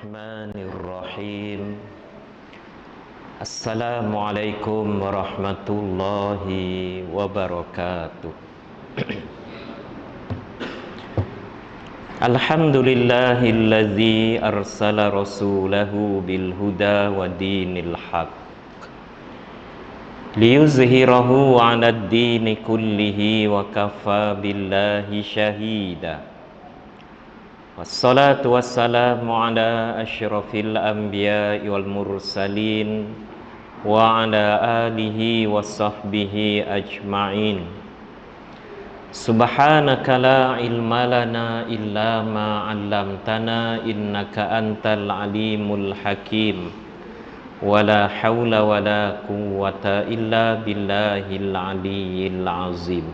Bismillahirrahmanirrahim. Assalamualaikum warahmatullahi wabarakatuh. Alhamdulillahillazi arsala rasulahu bil huda wa dinil haq liyuzhirahu 'alad dini kullihi wa kafa billahi syahida. Wassalatu wassalamu ala asyrafil anbiya'i wal mursalin wa ala alihi wa sahbihi ajma'in. Subhanaka la ilma lana illa ma 'allamtana innaka antal alimul hakim. Wala haula wala quwwata illa billahil aliyyil azim.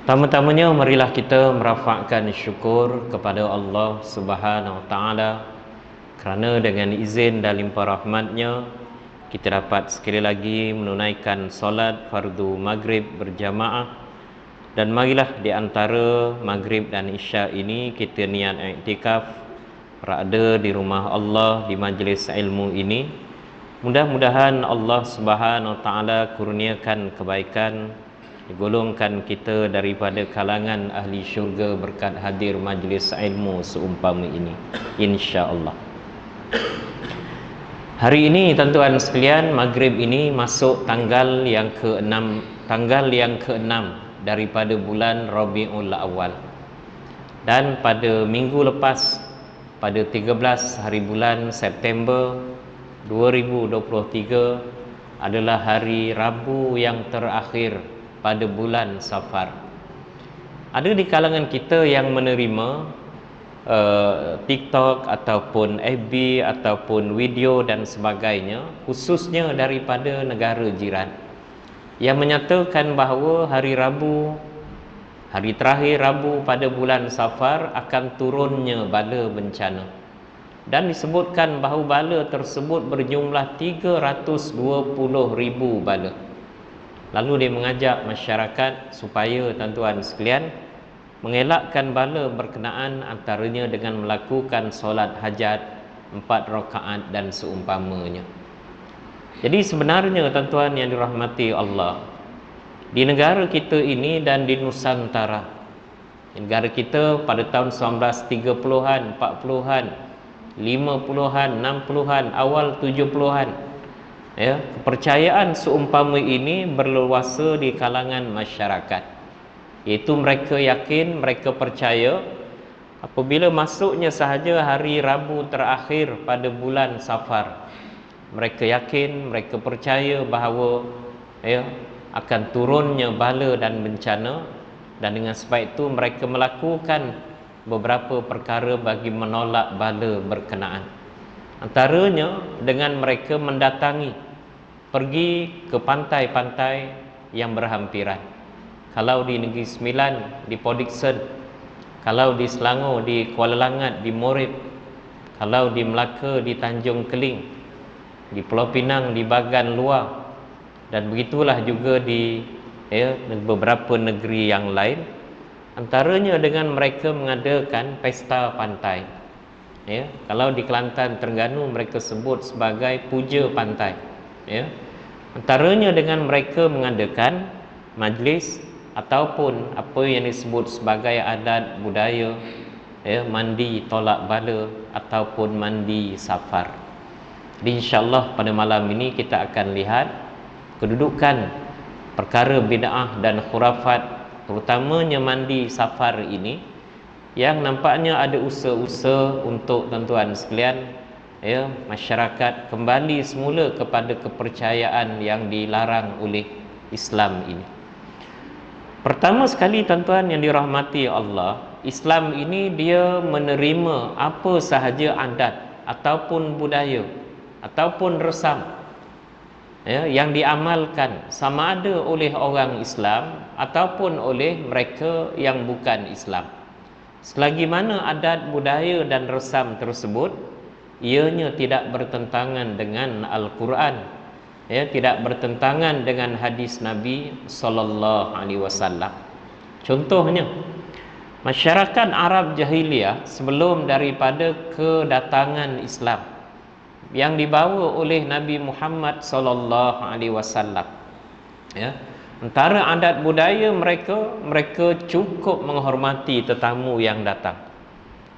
Pertama-tamanya marilah kita merafakkan syukur kepada Allah Subhanahu wa taala kerana dengan izin dan limpah rahmat-Nya kita dapat sekali lagi menunaikan solat fardu maghrib berjamaah. Dan marilah di antara maghrib dan isyak ini kita niat iktikaf berada di rumah Allah di majlis ilmu ini. Mudah-mudahan Allah Subhanahu wa taala kurniakan kebaikan, digolongkan kita daripada kalangan ahli syurga berkat hadir majlis ilmu seumpama ini, insya-Allah. Hari ini tuan-tuan sekalian, maghrib ini masuk tanggal yang ke-6 daripada bulan Rabiul Awal. Dan pada minggu lepas, pada 13 hari bulan September 2023 adalah hari Rabu yang terakhir pada bulan Safar. Ada di kalangan kita yang menerima TikTok ataupun FB ataupun video dan sebagainya, khususnya daripada negara jiran, yang menyatakan bahawa hari Rabu, hari terakhir Rabu pada bulan Safar akan turunnya bala bencana. Dan disebutkan bahawa bala tersebut berjumlah 320,000 bala. Lalu dia mengajak masyarakat supaya tuan-tuan sekalian mengelakkan bala berkenaan, antaranya dengan melakukan solat hajat 4 rakaat dan seumpamanya. Jadi sebenarnya tuan-tuan yang dirahmati Allah, di negara kita ini dan di Nusantara, negara kita pada tahun 1930-an, 40-an, 50-an, 60-an, awal 70-an, ya, kepercayaan seumpama ini berleluasa di kalangan masyarakat, iaitu mereka yakin, mereka percaya apabila masuknya sahaja hari Rabu terakhir pada bulan Safar, mereka yakin, mereka percaya bahawa akan turunnya bala dan bencana. Dan dengan sebab itu mereka melakukan beberapa perkara bagi menolak bala berkenaan. Antaranya dengan mereka mendatangi, pergi ke pantai-pantai yang berhampiran. Kalau di Negeri Sembilan, di Port Dickson, kalau di Selangor, di Kuala Langat, di Morib, kalau di Melaka, di Tanjung Keling, di Pulau Pinang, di bahagian luar, dan begitulah juga di beberapa negeri yang lain. Antaranya dengan mereka mengadakan pesta pantai. Kalau di Kelantan, Terengganu, mereka sebut sebagai puja pantai. Antaranya dengan mereka mengadakan majlis ataupun apa yang disebut sebagai adat budaya, mandi tolak bala ataupun mandi safar. Jadi insya-Allah pada malam ini kita akan lihat kedudukan perkara bid'ah dan khurafat, terutamanya mandi safar ini, yang nampaknya ada usaha-usaha untuk tuan-tuan sekalian, masyarakat kembali semula kepada kepercayaan yang dilarang oleh Islam ini. Pertama sekali tuan-tuan yang dirahmati Allah, Islam ini dia menerima apa sahaja adat ataupun budaya ataupun resam yang diamalkan, sama ada oleh orang Islam ataupun oleh mereka yang bukan Islam. Selagi mana adat, budaya dan resam tersebut ianya tidak bertentangan dengan Al-Quran, tidak bertentangan dengan hadis Nabi sallallahu alaihi wasallam. Contohnya, Masyarakat Arab jahiliyah sebelum daripada kedatangan Islam yang dibawa oleh Nabi Muhammad sallallahu alaihi wasallam, ya, antara adat budaya mereka cukup menghormati tetamu yang datang.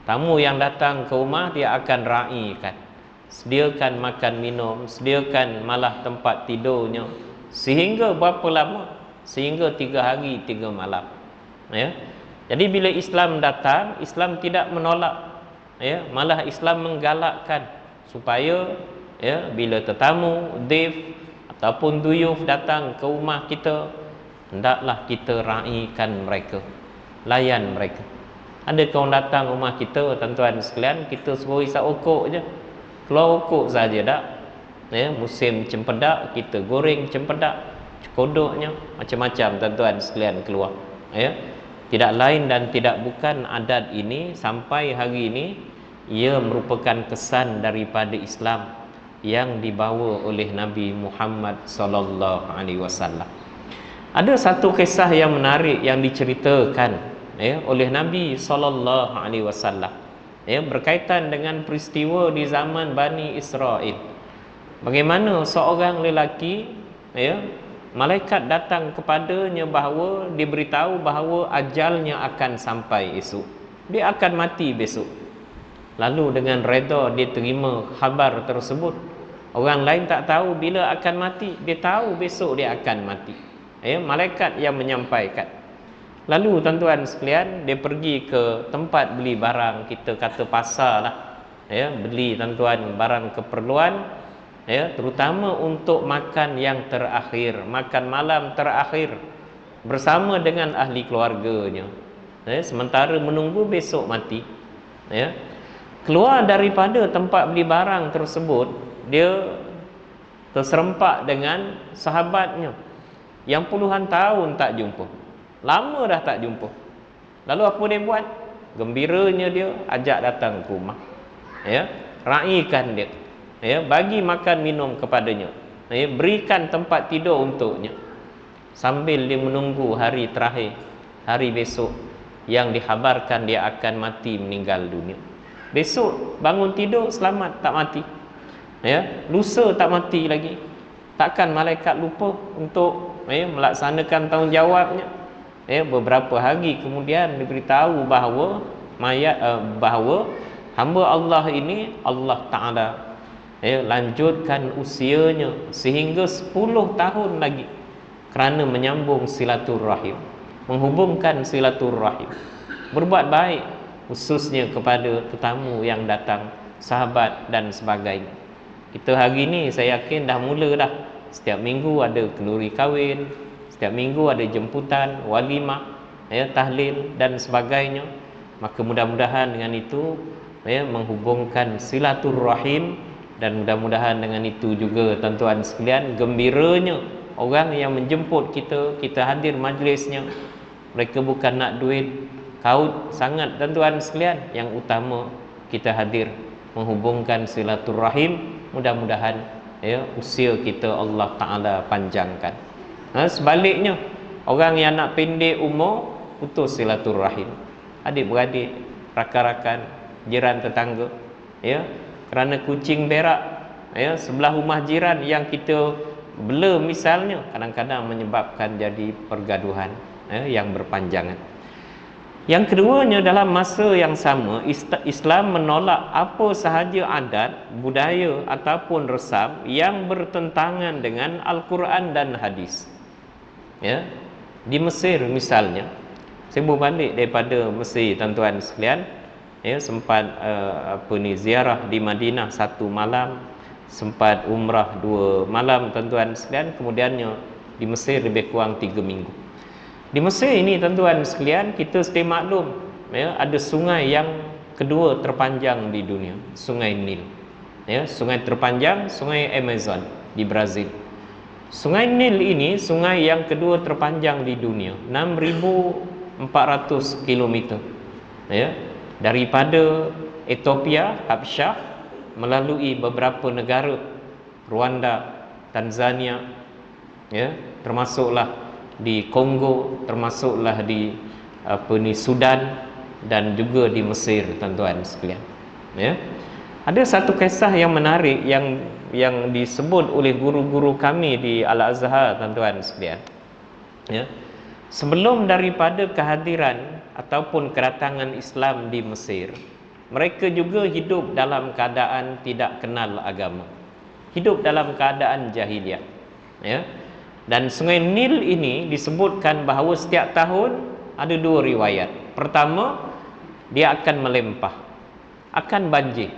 Tamu yang datang ke rumah dia akan raikan, sediakan makan minum, sediakan malah tempat tidurnya, sehingga berapa lama? Sehingga 3 hari 3 malam, ya. Jadi bila Islam datang, Islam tidak menolak, ya, malah Islam menggalakkan supaya, ya, bila tetamu, dhaif ataupun duyuf datang ke rumah kita, hendaklah kita raikan mereka, layan mereka. Ada kawan datang rumah kita, tuan-tuan sekalian, kita suruh isap okok je, keluar okok saja tak, ya, musim cempedak kita goreng cempedak, kodoknya macam-macam tuan-tuan sekalian keluar, ya. Tidak lain dan tidak bukan adat ini sampai hari ini ia merupakan kesan daripada Islam yang dibawa oleh Nabi Muhammad sallallahu alaihi wasallam. Ada satu kisah yang menarik yang diceritakan, ya, oleh Nabi sallallahu alaihi wasallam, ya, berkaitan dengan peristiwa di zaman Bani Israel. Bagaimana seorang lelaki, ya, malaikat datang kepadanya bahawa diberitahu bahawa ajalnya akan sampai esok, dia akan mati besok. Lalu dengan redha dia terima khabar tersebut. Orang lain tak tahu bila akan mati, dia tahu besok dia akan mati, ya, malaikat yang menyampaikan. Lalu tuan-tuan sekalian, dia pergi ke tempat beli barang, kita kata pasar lah, ya, beli tuan-tuan barang keperluan, ya, terutama untuk makan yang terakhir, makan malam terakhir bersama dengan ahli keluarganya, ya, sementara menunggu besok mati, ya. Keluar daripada tempat beli barang tersebut, dia terserempak dengan sahabatnya yang puluhan tahun tak jumpa, lama dah tak jumpa. Lalu apa dia buat? Gembiranya dia ajak datang ke rumah, ya, raikan dia, ya, bagi makan minum kepadanya, ya, berikan tempat tidur untuknya, sambil dia menunggu hari terakhir, hari besok yang dikhabarkan dia akan mati, meninggal dunia. Besok bangun tidur selamat, tak mati, ya, lusa tak mati lagi. Takkan malaikat lupa untuk, ya, melaksanakan tanggungjawabnya, ya. Beberapa hari kemudian diberitahu bahawa bahawa hamba Allah ini, Allah Ta'ala, ya, lanjutkan usianya sehingga 10 tahun lagi kerana menyambung silaturahim, menghubungkan silaturahim, berbuat baik khususnya kepada tetamu yang datang, sahabat dan sebagainya. Kita hari ini saya yakin dah mula dah, setiap minggu ada kenduri kahwin, setiap minggu ada jemputan, walimah, ya, tahlil dan sebagainya. Maka mudah-mudahan dengan itu, ya, menghubungkan silaturahim, dan mudah-mudahan dengan itu juga tuan-tuan sekalian, gembiranya orang yang menjemput kita, kita hadir majlisnya, mereka bukan nak duit kaut sangat tuan-tuan sekalian, yang utama kita hadir menghubungkan silaturahim. Mudah-mudahan, ya, usia kita Allah Ta'ala panjangkan. Sebaliknya, orang yang nak pendek umur, putus silaturahim, adik-beradik, rakan-rakan, jiran tetangga, ya, kerana kucing berak, ya, sebelah rumah jiran yang kita bela misalnya, kadang-kadang menyebabkan jadi pergaduhan, ya, yang berpanjangan. Yang keduanya, dalam masa yang sama Islam menolak apa sahaja adat, budaya ataupun resam yang bertentangan dengan Al-Quran dan hadis, ya. Di Mesir misalnya, saya berbalik daripada Mesir tuan-tuan sekalian, ya, sempat ziarah di Madinah 1 malam, sempat umrah 2 malam tuan-tuan sekalian, kemudiannya di Mesir lebih kurang 3 minggu. Di Mesir ini tuan-tuan sekalian, kita sedia maklum, ya, ada sungai yang kedua terpanjang di dunia, Sungai Nil, ya, sungai terpanjang, Sungai Amazon di Brazil. Sungai Nil ini sungai yang kedua terpanjang di dunia, 6.400 km, ya, daripada Ethiopia, Habsyah, melalui beberapa negara, Rwanda, Tanzania, ya, termasuklah di Kongo, termasuklah di Sudan, dan juga di Mesir, tuan-tuan sekalian. Ya. Ada satu kisah yang menarik yang disebut oleh guru-guru kami di Al-Azhar, tuan-tuan sekalian. Ya. Sebelum daripada kehadiran ataupun kedatangan Islam di Mesir, mereka juga hidup dalam keadaan tidak kenal agama. Hidup dalam keadaan jahiliah. Ya. Dan Sungai Nil ini disebutkan bahawa setiap tahun ada dua riwayat. Pertama, dia akan melempah, akan banjir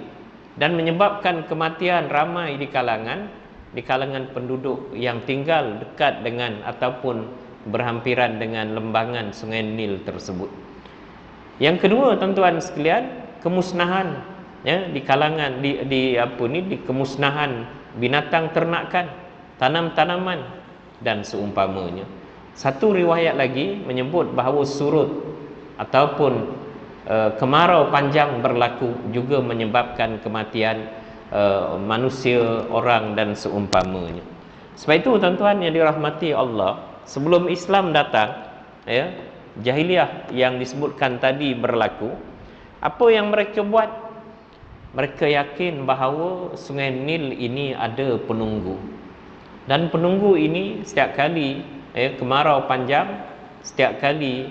dan menyebabkan kematian ramai di kalangan penduduk yang tinggal dekat dengan ataupun berhampiran dengan lembangan Sungai Nil tersebut. Yang kedua, tuan-tuan sekalian, kemusnahan, ya, di kalangan di kemusnahan binatang ternakan, tanam-tanaman dan seumpamanya. Satu riwayat lagi menyebut bahawa surut ataupun kemarau panjang berlaku juga menyebabkan kematian manusia, orang dan seumpamanya. Sebab itu, tuan-tuan yang dirahmati Allah, sebelum Islam datang, ya, jahiliah yang disebutkan tadi berlaku. Apa yang mereka buat? Mereka yakin bahawa Sungai Nil ini ada penunggu, dan penunggu ini setiap kali kemarau panjang, setiap kali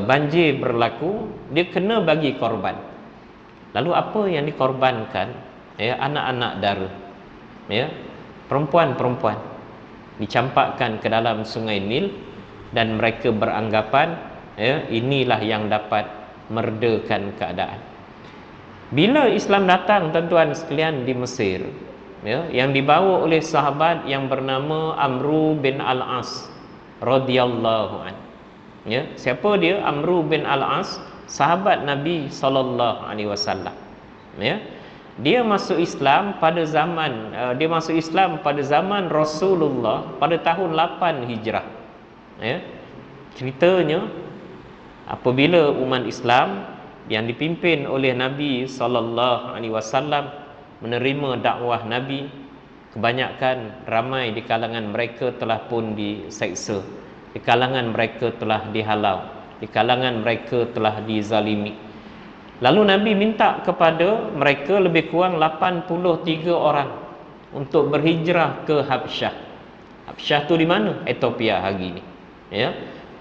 banjir berlaku, dia kena bagi korban. Lalu apa yang dikorbankan? Anak-anak dara, perempuan-perempuan dicampakkan ke dalam Sungai Nil, dan mereka beranggapan inilah yang dapat meredakan keadaan. Bila Islam datang, tuan-tuan sekalian, di Mesir, yang dibawa oleh sahabat yang bernama Amru bin Al-As radhiyallahu anhu. Siapa dia? Amru bin Al-As, sahabat Nabi SAW. Dia masuk Islam pada zaman Rasulullah pada tahun 8 Hijrah. Ceritanya, apabila umat Islam yang dipimpin oleh Nabi SAW menerima dakwah Nabi, kebanyakan ramai di kalangan mereka telah pun diseksa, di kalangan mereka telah dihalau, di kalangan mereka telah dizalimi. Lalu Nabi minta kepada mereka lebih kurang 83 orang untuk berhijrah ke Habsyah. Habsyah tu di mana? Ethiopia hari ini.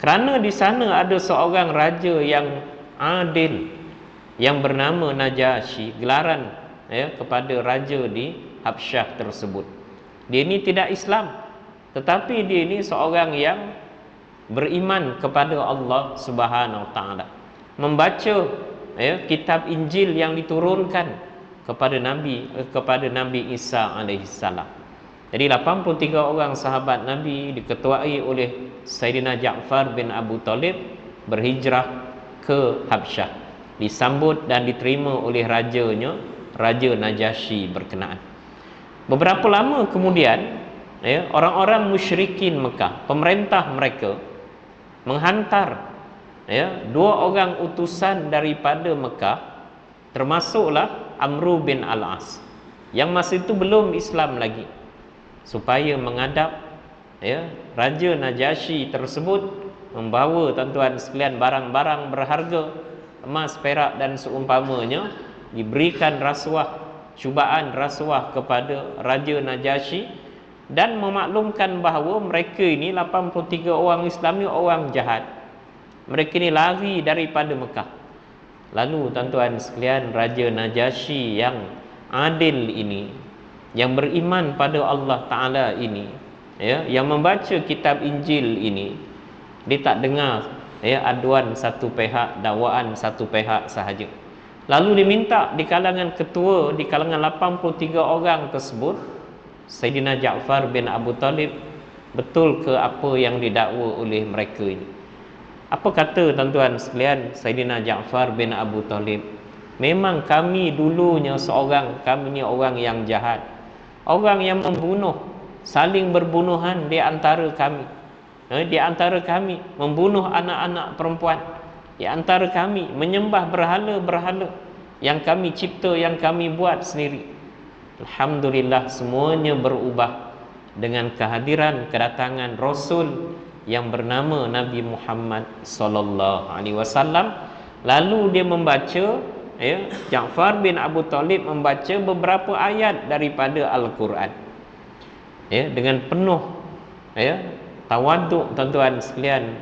Kerana di sana ada seorang raja yang adil yang bernama Najasyi, gelaran kepada raja di Habsyah tersebut. Dia ini tidak Islam, tetapi dia ini seorang yang beriman kepada Allah Subhanahu Wa Taala, membaca kitab Injil yang diturunkan kepada Nabi Isa alaihi salam. Jadi 83 orang sahabat Nabi diketuai oleh Sayyidina Ja'far bin Abu Talib berhijrah ke Habsyah, disambut dan diterima oleh rajanya, Raja Najasyi berkenaan. Beberapa lama kemudian, orang-orang musyrikin Mekah, pemerintah mereka menghantar dua orang utusan daripada Mekah, termasuklah Amru bin Al-As yang masa itu belum Islam lagi, supaya menghadap Raja Najasyi tersebut, membawa, tuan-tuan sekalian, barang-barang berharga, emas, perak dan seumpamanya, diberikan rasuah, cubaan rasuah kepada Raja Najasyi, dan memaklumkan bahawa mereka ini 83 orang Islam ni orang jahat. Mereka ni lari daripada Mekah. Lalu, tuan-tuan sekalian, Raja Najasyi yang adil ini, yang beriman pada Allah Ta'ala ini, yang membaca kitab Injil ini, dia tak dengar aduan satu pihak, dakwaan satu pihak sahaja. Lalu diminta di kalangan ketua, di kalangan 83 orang tersebut, Sayyidina Ja'far bin Abu Talib, betul ke apa yang didakwa oleh mereka ini? Apa kata, tuan-tuan sekalian, Sayyidina Ja'far bin Abu Talib? Memang kami dulunya kami ni orang yang jahat, orang yang membunuh, saling berbunuhan di antara kami. Di antara kami membunuh anak-anak perempuan, di antara kami menyembah berhala-berhala yang kami cipta, yang kami buat sendiri. Alhamdulillah, semuanya berubah dengan kehadiran, kedatangan Rasul yang bernama Nabi Muhammad sallallahu alaihi wasallam. Lalu dia membaca, ya, Ja'far bin Abu Talib membaca beberapa ayat daripada Al-Quran, ya, dengan penuh, ya, tawaduk, tuan-tuan sekalian.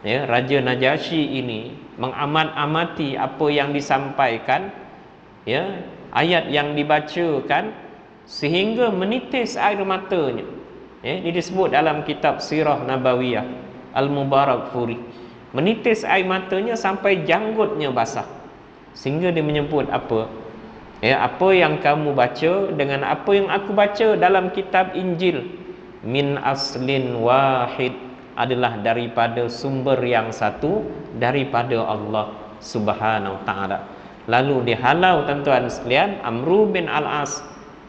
Ya, Raja Najasyi ini mengamat-amati apa yang disampaikan, ya, ayat yang dibacakan, sehingga menitis air matanya. Ya, ini disebut dalam kitab Sirah Nabawiyah Al-Mubarakfuri. Menitis air matanya sampai janggutnya basah. Sehingga dia menyebut apa? Ya, apa yang kamu baca dengan apa yang aku baca dalam kitab Injil, min aslin wahid, adalah daripada sumber yang satu, daripada Allah Subhanahu wa taala. Lalu dihalau, tuan-tuan sekalian, Amru bin Al-As,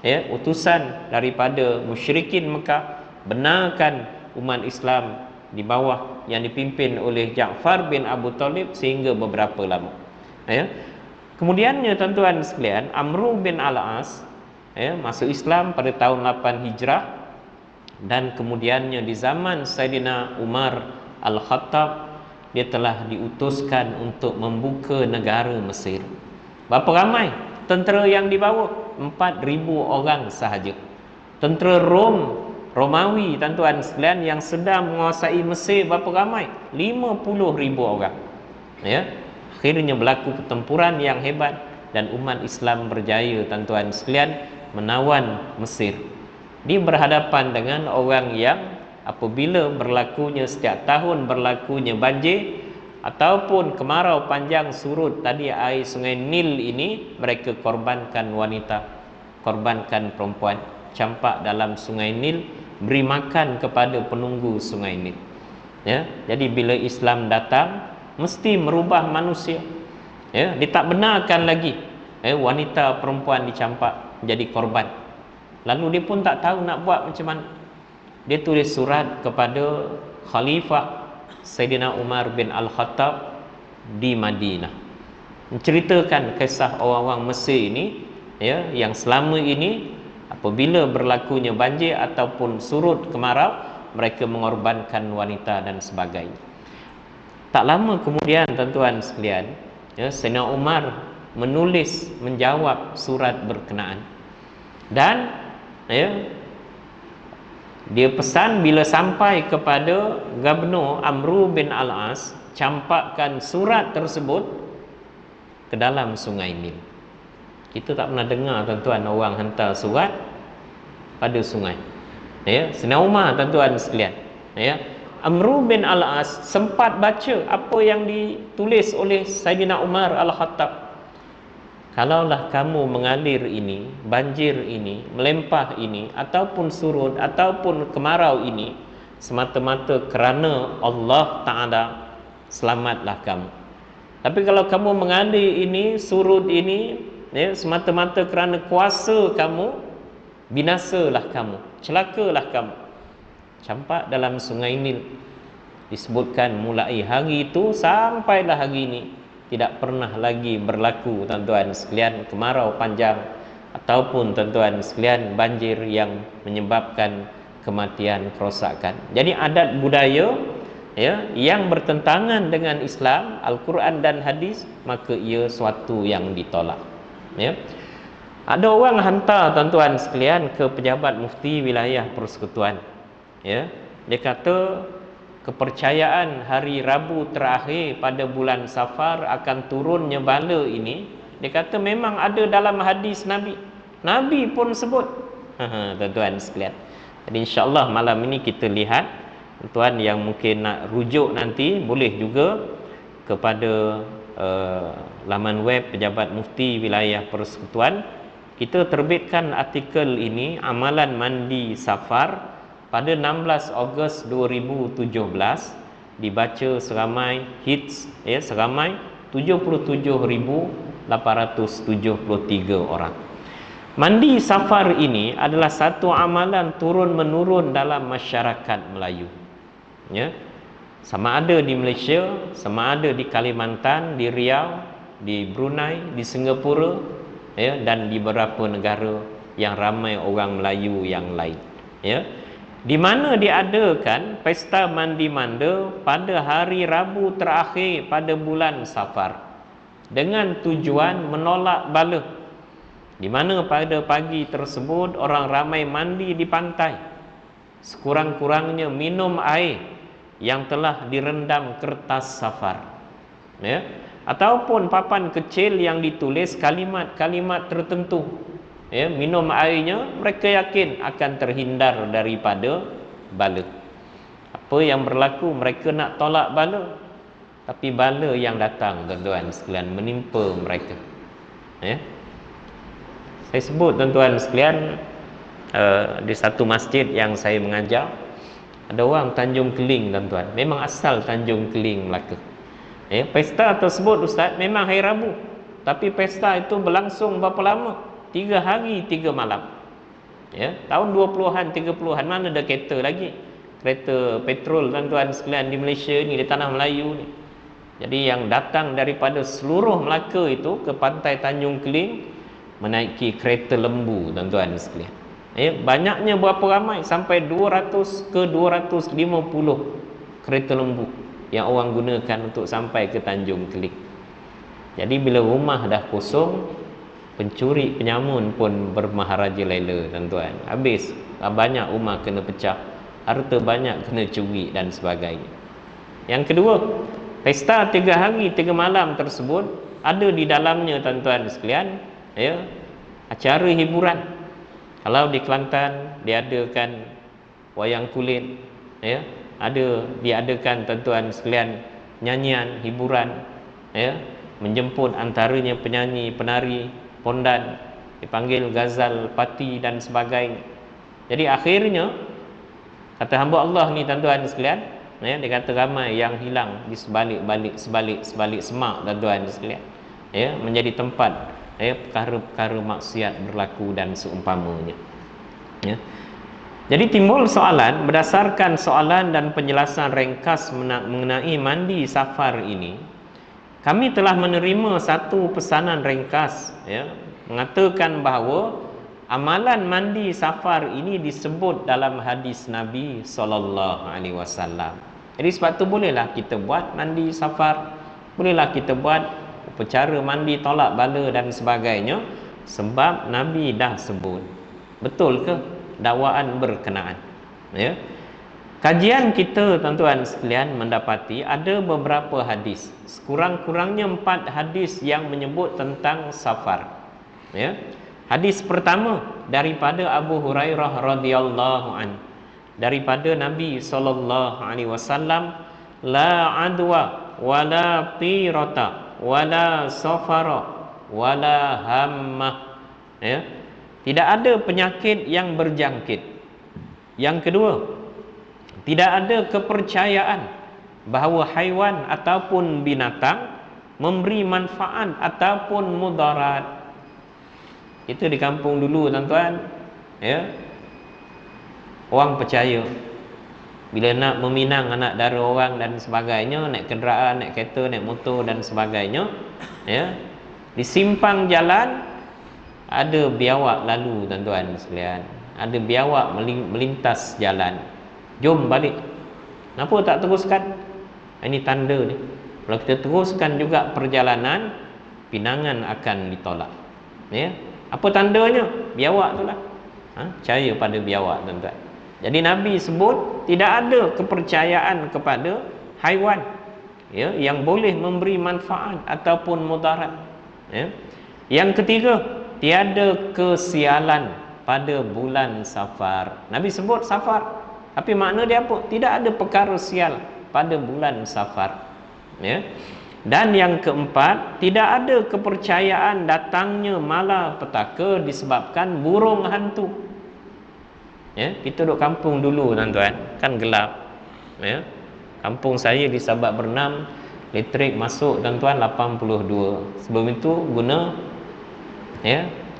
ya, utusan daripada musyrikin Mekah, benarkan umat Islam di bawah yang dipimpin oleh Ja'far bin Abu Talib sehingga beberapa lama. Ya. Kemudiannya, tuan-tuan sekalian, Amru bin Al-As, ya, masuk Islam pada tahun 8 Hijrah, dan kemudiannya di zaman Saidina Umar Al-Khattab, dia telah diutuskan untuk membuka negara Mesir. Berapa ramai tentera yang dibawa? 4,000 orang sahaja. Tentera Romawi, tuan-tuan sekalian, yang sedang menguasai Mesir, berapa ramai? 50,000 orang. Ya, akhirnya berlaku pertempuran yang hebat dan umat Islam berjaya, tuan-tuan sekalian, menawan Mesir. Dia berhadapan dengan orang yang apabila berlakunya setiap tahun berlakunya banjir ataupun kemarau panjang surut tadi air sungai Nil ini, mereka korbankan wanita, korbankan perempuan, campak dalam sungai Nil, beri makan kepada penunggu sungai Nil. Ya, jadi bila Islam datang mesti merubah manusia. Ya, dia tak benarkan lagi wanita perempuan dicampak jadi korban. Lalu dia pun tak tahu nak buat macam mana. Dia tulis surat kepada Khalifah Saidina Umar bin Al-Khattab di Madinah, menceritakan kisah orang-orang Mesir ini, ya, yang selama ini apabila berlakunya banjir ataupun surut kemarau, mereka mengorbankan wanita dan sebagainya. Tak lama kemudian, tuan-tuan sekalian, ya, Saidina Umar menulis menjawab surat berkenaan, dan ya, dia pesan bila sampai kepada Gubernur Amru bin Al-As, campakkan surat tersebut ke dalam sungai Nil. Kita tak pernah dengar, tuan-tuan, orang hantar surat pada sungai. Ya, Saidina Umar, tuan-tuan sekalian, ya, Amru bin Al-As sempat baca apa yang ditulis oleh Saidina Umar Al-Khattab. Kalaulah kamu mengalir ini, banjir ini, melempah ini, ataupun surut, ataupun kemarau ini, semata-mata kerana Allah Ta'ala, selamatlah kamu. Tapi kalau kamu mengalir ini, surut ini, ya, semata-mata kerana kuasa kamu, binasalah kamu, celakalah kamu. Campak dalam sungai Nil. Disebutkan mulai hari itu sampailah hari ini tidak pernah lagi berlaku, tuan-tuan sekalian, kemarau panjang ataupun, tuan-tuan sekalian, banjir yang menyebabkan kematian, kerosakan. Jadi adat budaya, ya, yang bertentangan dengan Islam, Al-Quran dan hadis, maka ia suatu yang ditolak. Ya. Ada orang hantar, tuan-tuan sekalian, ke pejabat mufti wilayah persekutuan. Ya, dia kata kepercayaan hari Rabu terakhir pada bulan Safar akan turunnya bala ini, dia kata memang ada dalam hadis Nabi. Nabi pun sebut. Tuan-tuan sekalian. Jadi insya-Allah malam ini kita lihat, tuan yang mungkin nak rujuk nanti boleh juga kepada laman web Pejabat Mufti Wilayah Persekutuan. Kita terbitkan artikel ini, amalan mandi Safar pada 16 Ogos 2017, dibaca seramai hits, ya, seramai 77,873 orang. Mandi Safar ini adalah satu amalan turun-menurun dalam masyarakat Melayu. Ya. Sama ada di Malaysia, sama ada di Kalimantan, di Riau, di Brunei, di Singapura, ya, dan di beberapa negara yang ramai orang Melayu yang lain. Ya. di mana diadakan pesta mandi manda pada hari Rabu terakhir pada bulan Safar dengan tujuan menolak bala, di mana pada pagi tersebut orang ramai mandi di pantai, sekurang-kurangnya minum air yang telah direndam kertas safar, ya, ataupun papan kecil yang ditulis kalimat-kalimat tertentu, ya, minum airnya mereka yakin akan terhindar daripada bala. Apa yang berlaku, mereka nak tolak bala, tapi bala yang datang tuan-tuan sekalian menimpa mereka, ya. Saya sebut tuan-tuan sekalian, di satu masjid yang saya mengajar, ada orang Tanjung Keling tuan-tuan, memang asal Tanjung Keling Melaka. Pesta tersebut ustaz memang hari Rabu, tapi pesta itu berlangsung berapa lama? 3 hari 3 malam. Tahun 20-an 30-an, mana ada kereta lagi, kereta petrol tuan-tuan sekalian di Malaysia ni, di tanah Melayu ni. Jadi yang datang daripada seluruh Melaka itu ke pantai Tanjung Keling menaiki kereta lembu tuan-tuan sekalian. Banyaknya berapa ramai? Sampai 200 ke 250 kereta lembu yang orang gunakan untuk sampai ke Tanjung Keling. Jadi bila rumah dah kosong, pencuri penyamun pun bermaharaja lela tuan-tuan. Habis banyak rumah kena pecah, harta banyak kena curi dan sebagainya. Yang kedua, pesta 3 hari 3 malam tersebut ada di dalamnya tuan-tuan sekalian, acara hiburan. Kalau di Kelantan diadakan wayang kulit, diadakan tuan-tuan sekalian nyanyian hiburan, menjemput antaranya penyanyi, penari, pondan, dipanggil Ghazal, Pati dan sebagainya. Jadi akhirnya kata hamba Allah ni tuan-tuan sekalian, dia kata ramai yang hilang di sebalik semak tuan-tuan sekalian, menjadi tempat perkara-perkara maksiat berlaku dan seumpamanya. Jadi timbul soalan, berdasarkan soalan dan penjelasan ringkas mengenai mandi safar ini, kami telah menerima satu pesanan ringkas, mengatakan bahawa amalan mandi safar ini disebut dalam hadis Nabi SAW. Jadi sebab tu bolehlah kita buat mandi safar, bolehlah kita buat upacara mandi tolak bala dan sebagainya, sebab Nabi dah sebut. Betul ke dakwaan berkenaan? Kajian kita tuan-tuan sekalian mendapati ada beberapa hadis, sekurang-kurangnya 4 hadis yang menyebut tentang safar. Hadis pertama daripada Abu Hurairah radhiyallahu an, daripada Nabi SAW, la adwa wala tirata wala safara wala hammah. Tidak ada penyakit yang berjangkit. Yang kedua, tidak ada kepercayaan bahawa haiwan ataupun binatang memberi manfaat ataupun mudarat. Itu di kampung dulu tuan-tuan, orang percaya bila nak meminang anak dara orang dan sebagainya, naik kenderaan, naik kereta, naik motor dan sebagainya, di simpang jalan ada biawak lalu tuan-tuan sekalian, ada biawak melintas jalan, jom balik. Kenapa tak teruskan? Ini tanda ni, kalau kita teruskan juga perjalanan, pinangan akan ditolak. Apa tandanya? Biawak tu lah. Percaya pada biawak tuan-tuan. Jadi Nabi sebut tidak ada kepercayaan kepada haiwan, yang boleh memberi manfaat ataupun mudarat. Yang ketiga, tiada kesialan pada bulan safar. Nabi sebut safar, tapi makna dia apa? Tidak ada perkara sial pada bulan safar. Dan yang keempat, tidak ada kepercayaan datangnya malapetaka disebabkan burung hantu. Kita duduk kampung dulu tuan-tuan, kan gelap. Kampung saya di Sabak Bernam, elektrik masuk tuan-tuan 82. Sebelum itu guna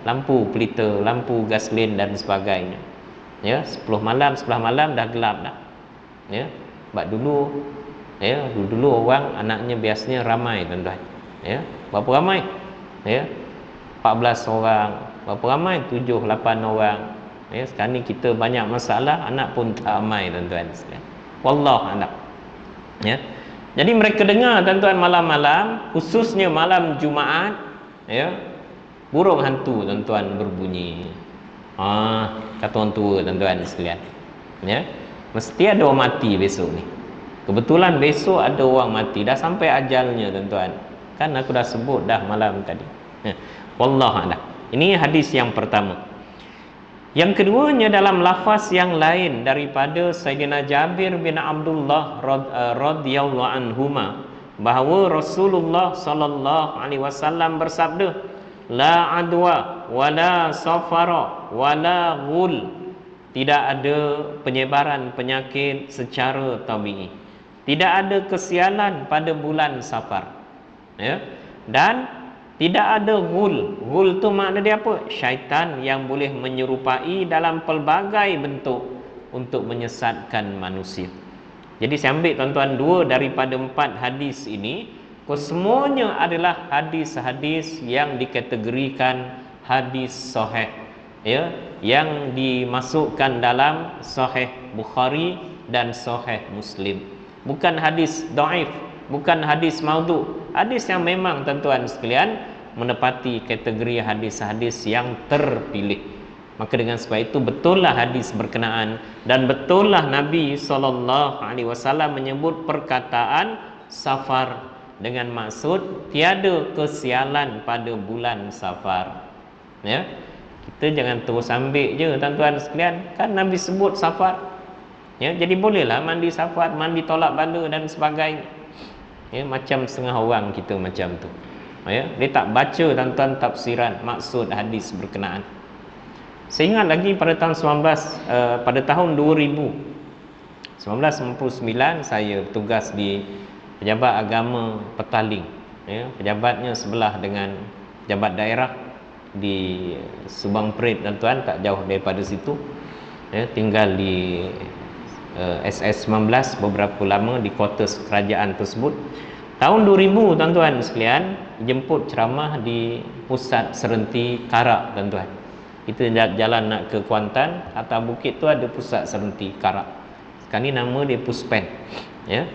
lampu pelita, lampu gasolin dan sebagainya. 10 malam, 11 malam dah gelap dah. Sebab dulu dulu orang anaknya biasanya ramai tuan-tuan. Berapa ramai? 14 orang. Berapa ramai? 7-8 orang. Ya, sekarang ni kita banyak masalah, anak pun tak amai tuan-tuan sekalian. Wallahu a'lam. Ya. Jadi mereka dengar tuan-tuan malam-malam, khususnya malam Jumaat, ya, burung hantu tuan-tuan berbunyi. Kata orang tua tuan-tuan sekalian. Ya. Mesti ada orang mati besok ni. Kebetulan besok ada orang mati, dah sampai ajalnya tuan-tuan. Kan aku dah sebut dah malam tadi. Wallahu a'lam. Ini hadis yang pertama. Yang keduanya dalam lafaz yang lain daripada Sayyidina Jabir bin Abdullah radhiyallahu anhuma, bahawa Rasulullah sallallahu alaihi wasallam bersabda, la adwa wala safara wala ghul. Tidak ada penyebaran penyakit secara tabii. Tidak ada kesialan pada bulan Safar. Ya. Dan tidak ada ghul. Ghul tu makna dia apa? Syaitan yang boleh menyerupai dalam pelbagai bentuk untuk menyesatkan manusia. Jadi saya ambil tuan-tuan 2 daripada 4 hadis ini, kesemuanya adalah hadis-hadis yang dikategorikan hadis sahih, ya, yang dimasukkan dalam Sahih Bukhari dan Sahih Muslim. Bukan hadis dhaif, bukan hadis maudhu. Hadis yang memang tuan-tuan sekalian menepati kategori hadis-hadis yang terpilih. Maka dengan sebab itu betullah hadis berkenaan, dan betullah Nabi SAW menyebut perkataan Safar dengan maksud tiada kesialan pada bulan Safar. Ya. Kita jangan terus ambil je tuan-tuan sekalian, kan Nabi sebut Safar. Ya, jadi bolehlah mandi Safar, mandi tolak bala dan sebagainya. Ya, macam setengah orang kita macam tu. Ya, dia tak baca tuan-tuan tafsiran maksud hadis berkenaan. Saya ingat lagi pada tahun 1999 saya bertugas di Pejabat Agama Petaling. Ya, pejabatnya sebelah dengan pejabat daerah di Subang Perit tuan-tuan, tak jauh daripada situ. Ya, tinggal di SS19 beberapa lama di kuartus kerajaan tersebut. Tahun 2000 tuan-tuan sekalian, jemput ceramah di pusat Serenti Karak tuan-tuan. Kita jalan nak ke Kuantan, atas bukit tu ada pusat Serenti Karak. Sekarang ni nama dia Puspen. Ya.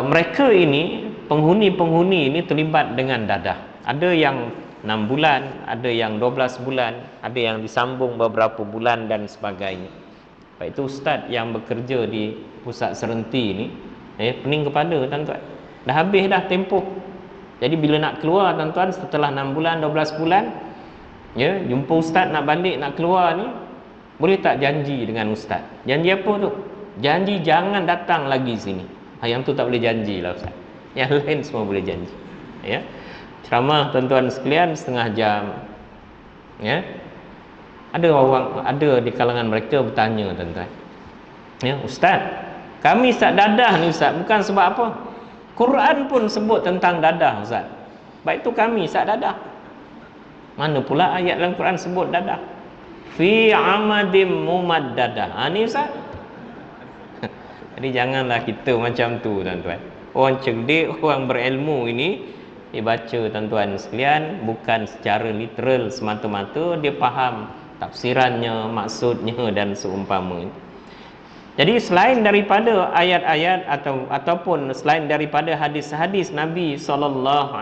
Mereka ini, penghuni-penghuni ini terlibat dengan dadah. Ada yang 6 bulan, ada yang 12 bulan, ada yang disambung beberapa bulan dan sebagainya. Baik itu ustaz yang bekerja di pusat Serenti ni, pening kepala tuan-tuan. Dah habis dah tempoh. Jadi bila nak keluar tuan-tuan setelah 6 bulan, 12 bulan, ya, jumpa ustaz nak balik, nak keluar ni, boleh tak janji dengan ustaz? Janji apa tu? Janji jangan datang lagi sini. Yang tu tak boleh janji lah ustaz. Yang lain semua boleh janji. Ya. Ceramah tuan-tuan sekalian setengah jam. Ya. Ada di kalangan mereka bertanya tuan-tuan. Ya, ustaz, kami start dadah ni ustaz, bukan sebab apa? Quran pun sebut tentang dadah ustaz. Baik tu kami start dadah. Mana pula ayat dalam Quran sebut dadah? Fi amadim mumaddadah. Ni ustaz. Jadi janganlah kita macam tu tuan-tuan. Orang cerdik, orang berilmu ini, dia baca tuan-tuan sekalian bukan secara literal semata-mata, dia faham tafsirannya, maksudnya dan seumpamanya. Jadi selain daripada ayat-ayat ataupun selain daripada hadis-hadis Nabi SAW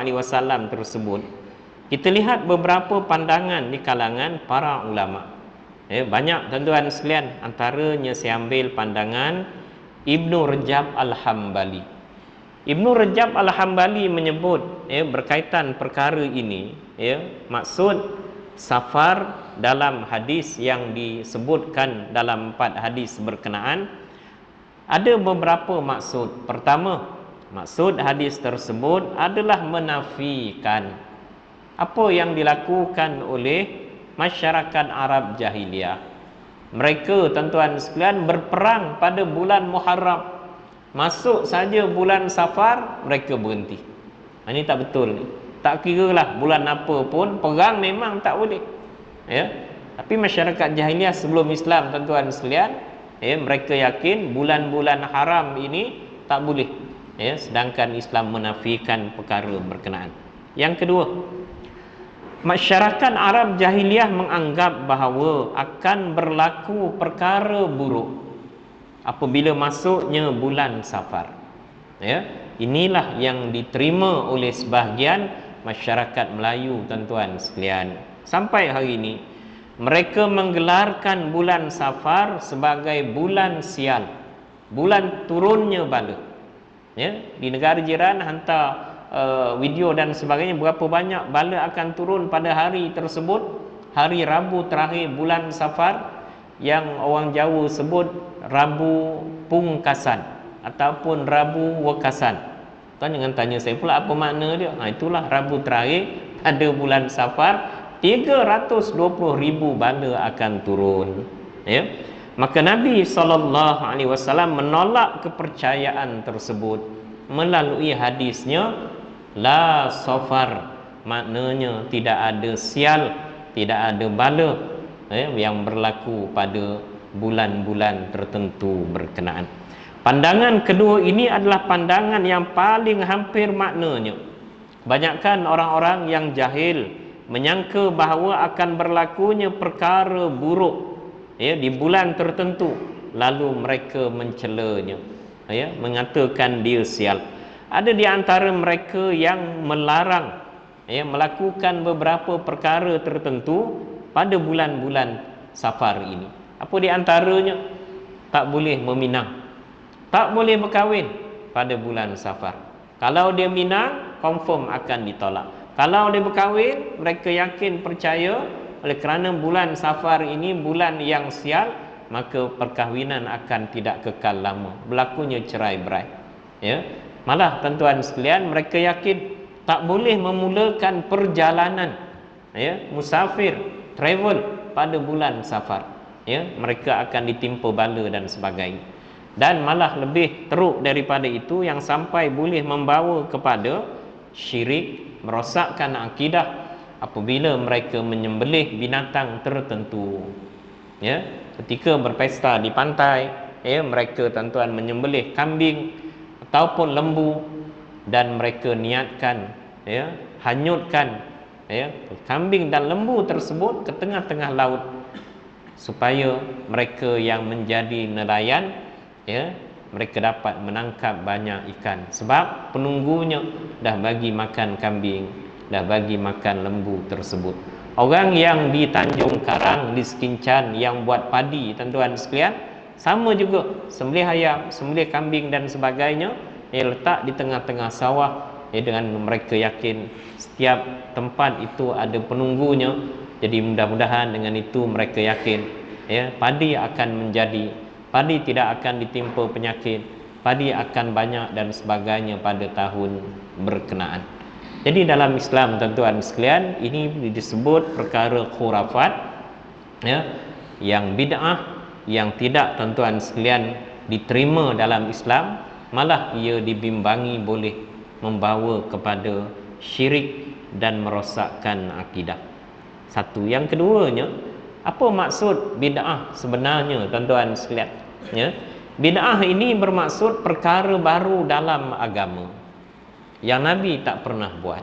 tersebut, kita lihat beberapa pandangan di kalangan para ulama. Banyak tuan-tuan sekalian, antaranya saya ambil pandangan Ibnu Rajab Al-Hambali. Ibnu Rajab Al-Hambali menyebut berkaitan perkara ini, maksud Safar dalam hadis yang disebutkan dalam 4 hadis berkenaan, ada beberapa maksud. Pertama, maksud hadis tersebut adalah menafikan apa yang dilakukan oleh masyarakat Arab jahiliyah. Mereka tuan-tuan sekalian berperang pada bulan Muharram. Masuk saja bulan Safar, mereka berhenti. Ini tak betul ni. Tak kira lah bulan apa pun, perang memang tak boleh. Ya. Tapi masyarakat jahiliah sebelum Islam tuan-tuan sekalian, mereka yakin bulan-bulan haram ini tak boleh. Sedangkan Islam menafikan perkara berkenaan. Yang kedua, Masyarakat Arab jahiliyah menganggap bahawa akan berlaku perkara buruk apabila masuknya bulan Safar. Ya, inilah yang diterima oleh sebahagian masyarakat Melayu, tuan-tuan sekalian. Sampai hari ini mereka menggelarkan bulan Safar sebagai bulan sial, bulan turunnya bala. Ya, di negara jiran hantar video dan sebagainya, berapa banyak bala akan turun pada hari tersebut, hari Rabu terakhir bulan Safar, yang orang Jawa sebut Rabu Pungkasan ataupun Rabu Wekasan. Tuan jangan tanya saya pula apa makna dia. Itulah Rabu terakhir pada bulan Safar, 320,000 bala akan turun. Ya, maka Nabi SAW menolak kepercayaan tersebut melalui hadisnya la safar, maknanya tidak ada sial, tidak ada bala yang berlaku pada bulan-bulan tertentu berkenaan. Pandangan kedua ini adalah pandangan yang paling hampir maknanya. Banyakkan orang-orang yang jahil menyangka bahawa akan berlakunya perkara buruk di bulan tertentu, lalu mereka mencelanya, mengatakan dia sial. Ada di antara mereka yang melarang melakukan beberapa perkara tertentu pada bulan-bulan Safar ini. Apa di antaranya? Tak boleh meminang, tak boleh berkahwin pada bulan Safar. Kalau dia minang, confirm akan ditolak. Kalau dia berkahwin, mereka yakin, percaya, oleh kerana bulan Safar ini bulan yang sial, maka perkahwinan akan tidak kekal lama, berlakunya cerai-berai. Ya, malah tuan-tuan sekalian, mereka yakin tak boleh memulakan perjalanan, musafir, travel pada bulan Safar. Mereka akan ditimpa bala dan sebagainya. Dan malah lebih teruk daripada itu, yang sampai boleh membawa kepada syirik, merosakkan akidah, apabila mereka menyembelih binatang tertentu. Ketika berpesta di pantai, mereka tuan-tuan menyembelih kambing ataupun lembu, dan mereka niatkan hanyutkan kambing dan lembu tersebut ke tengah-tengah laut, supaya mereka yang menjadi nelayan, mereka dapat menangkap banyak ikan, sebab penunggunya dah bagi makan kambing, dah bagi makan lembu tersebut. Orang yang di Tanjung Karang, di Sekincan, yang buat padi, tuan-tuan sekalian, sama juga, sembelih ayam, sembelih kambing dan sebagainya, letak di tengah-tengah sawah, dengan mereka yakin setiap tempat itu ada penunggunya. Jadi mudah-mudahan dengan itu mereka yakin padi akan menjadi, padi tidak akan ditimpa penyakit, padi akan banyak dan sebagainya pada tahun berkenaan. Jadi dalam Islam, tuan-tuan sekalian, ini disebut perkara khurafat, yang bid'ah, yang tidak, tuan-tuan sekalian, diterima dalam Islam, malah ia dibimbangi boleh membawa kepada syirik dan merosakkan akidah. Satu. Yang keduanya, apa maksud bid'ah sebenarnya, tuan-tuan sekalian? Bid'ah ini bermaksud perkara baru dalam agama yang Nabi tak pernah buat.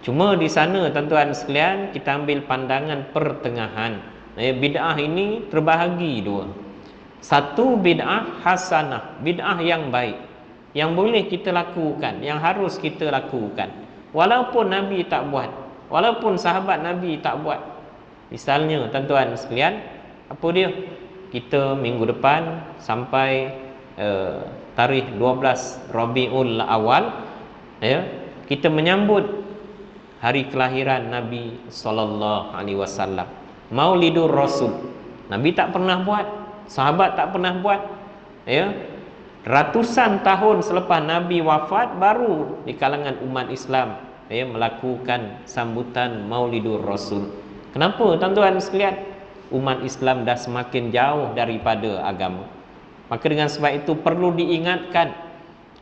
Cuma di sana, tuan-tuan sekalian, kita ambil pandangan pertengahan. Bid'ah ini terbahagi dua. Satu, bid'ah hasanah, bid'ah yang baik, yang boleh kita lakukan, yang harus kita lakukan, walaupun Nabi tak buat, walaupun sahabat Nabi tak buat. Misalnya, tuan-tuan sekalian, apa dia? Kita minggu depan sampai tarikh 12 Rabiul Awal, kita menyambut hari kelahiran Nabi SAW, Maulidur Rasul. Nabi tak pernah buat, sahabat tak pernah buat. Ratusan tahun selepas Nabi wafat, baru di kalangan umat Islam melakukan sambutan Maulidur Rasul. Kenapa, tuan-tuan sekalian? Umat Islam dah semakin jauh daripada agama. Maka dengan sebab itu perlu diingatkan.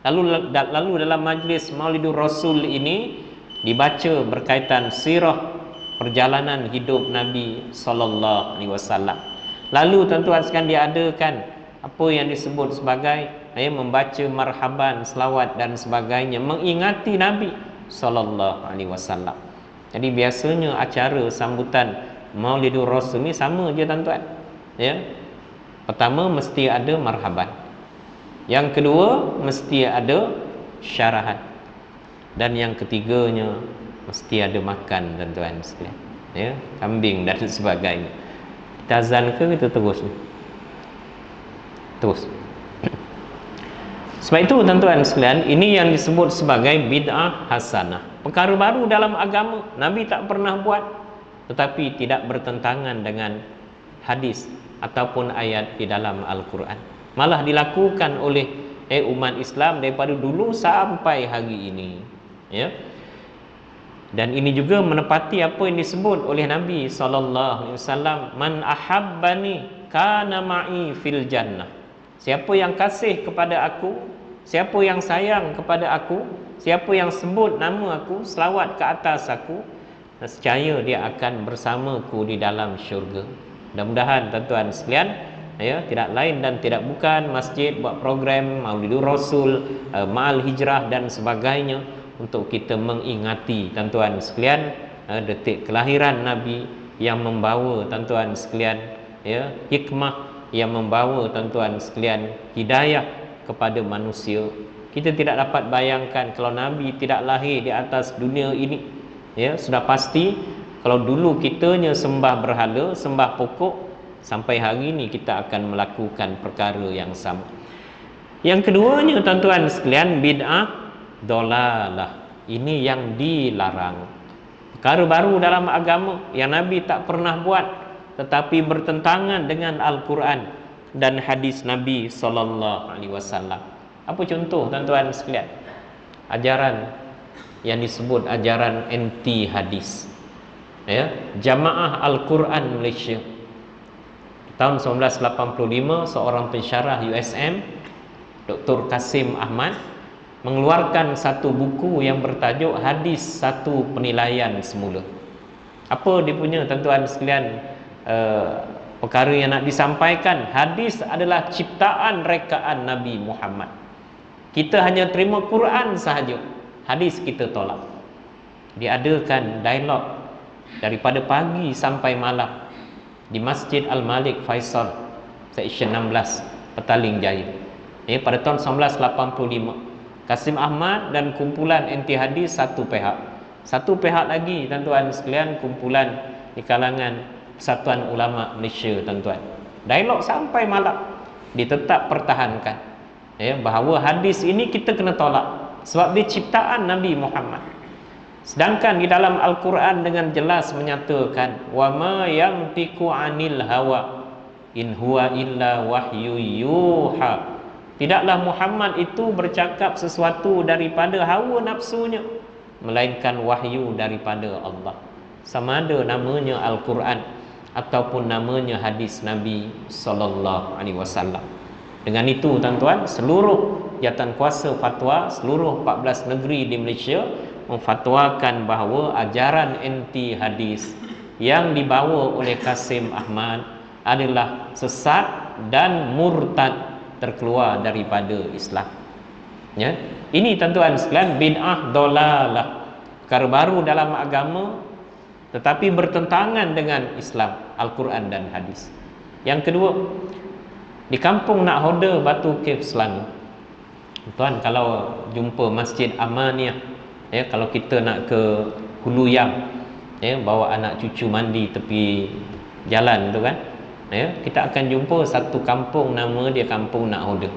Lalu dalam majlis Maulidur Rasul ini dibaca berkaitan sirah perjalanan hidup Nabi SAW. Lalu, tuan-tuan sekalian, diadakan apa yang disebut sebagai membaca marhaban, selawat dan sebagainya, mengingati Nabi SAW. Jadi biasanya acara sambutan Maulidur Rasul ni sama je tuan-tuan. Ya. Pertama mesti ada marhaban. Yang kedua mesti ada syarahan. Dan yang ketiganya mesti ada makan tuan-tuan sekalian. Ya, kambing dan sebagainya. Kita azan ke kita terus ni? Terus. Sebab itu tuan-tuan sekalian, ini yang disebut sebagai bid'ah hasanah. Perkara baru dalam agama, Nabi tak pernah buat, tetapi tidak bertentangan dengan hadis ataupun ayat di dalam Al-Quran. Malah dilakukan oleh umat Islam daripada dulu sampai hari ini. Ya. Dan ini juga menepati apa yang disebut oleh Nabi SAW, man ahabbani kana ma'i fil jannah. Siapa yang kasih kepada aku, siapa yang sayang kepada aku, siapa yang sebut nama aku, selawat ke atas aku, nescaya dia akan bersamaku di dalam syurga. Mudah-mudahan tuan-tuan sekalian, ya, tidak lain dan tidak bukan masjid buat program Maulidur Rasul, Ma'al Hijrah dan sebagainya untuk kita mengingati tuan-tuan sekalian detik kelahiran Nabi yang membawa tuan-tuan sekalian, ya, hikmah yang membawa tuan-tuan sekalian hidayah kepada manusia. Kita tidak dapat bayangkan kalau Nabi tidak lahir di atas dunia ini. Ya, sudah pasti kalau dulu kitanya sembah berhala, sembah pokok, sampai hari ini kita akan melakukan perkara yang sama. Yang keduanya tuan-tuan sekalian, bid'ah dolalah. Ini yang dilarang. Perkara baru dalam agama yang Nabi tak pernah buat, tetapi bertentangan dengan Al-Quran dan hadis Nabi SAW. Apa contoh tuan-tuan sekalian? Ajaran yang disebut ajaran anti hadis. Ya, Jamaah Al-Quran Malaysia. Tahun 1985, seorang pensyarah USM, Dr. Kasim Ahmad, mengeluarkan satu buku yang bertajuk Hadis Satu Penilaian Semula. Apa dia punya tuan-tuan sekalian perkara yang nak disampaikan? Hadis adalah ciptaan rekaan Nabi Muhammad. Kita hanya terima Quran sahaja, hadis kita tolak. Diadakan dialog daripada pagi sampai malam di Masjid Al-Malik Faisal, Seksyen 16, Petaling Jaya. Pada tahun 1985. Kasim Ahmad dan kumpulan anti hadis satu pihak. Satu pihak lagi tuan-tuan sekalian, kumpulan di kalangan Persatuan Ulama Malaysia tuan-tuan. Dialog sampai malam, ditetap pertahankan, ya, bahawa hadis ini kita kena tolak sebab dia ciptaan Nabi Muhammad. Sedangkan di dalam Al-Quran dengan jelas menyatakan, wa ma yantiqu anil hawa in huwa illa wahyu yuha. Tidaklah Muhammad itu bercakap sesuatu daripada hawa nafsunya, melainkan wahyu daripada Allah. Sama ada namanya Al-Quran ataupun namanya hadis Nabi SAW. Dengan itu tuan-tuan, seluruh jawatan kuasa fatwa seluruh 14 negeri di Malaysia memfatwakan bahawa ajaran anti hadis yang dibawa oleh Kasim Ahmad adalah sesat dan murtad, terkeluar daripada Islam. Ya, ini tuan-tuan sekalian bid'ah dolalah, perkara baru dalam agama tetapi bertentangan dengan Islam, Al-Quran dan hadis. Yang kedua, di kampung Nakhoda, Batu Cave, Selangor. Tuan, kalau jumpa Masjid Amaniyah, ya, kalau kita nak ke Hulu Yang, ya, bawa anak cucu mandi tepi jalan tu kan, ya, kita akan jumpa satu kampung, nama dia Kampung Nakhoda.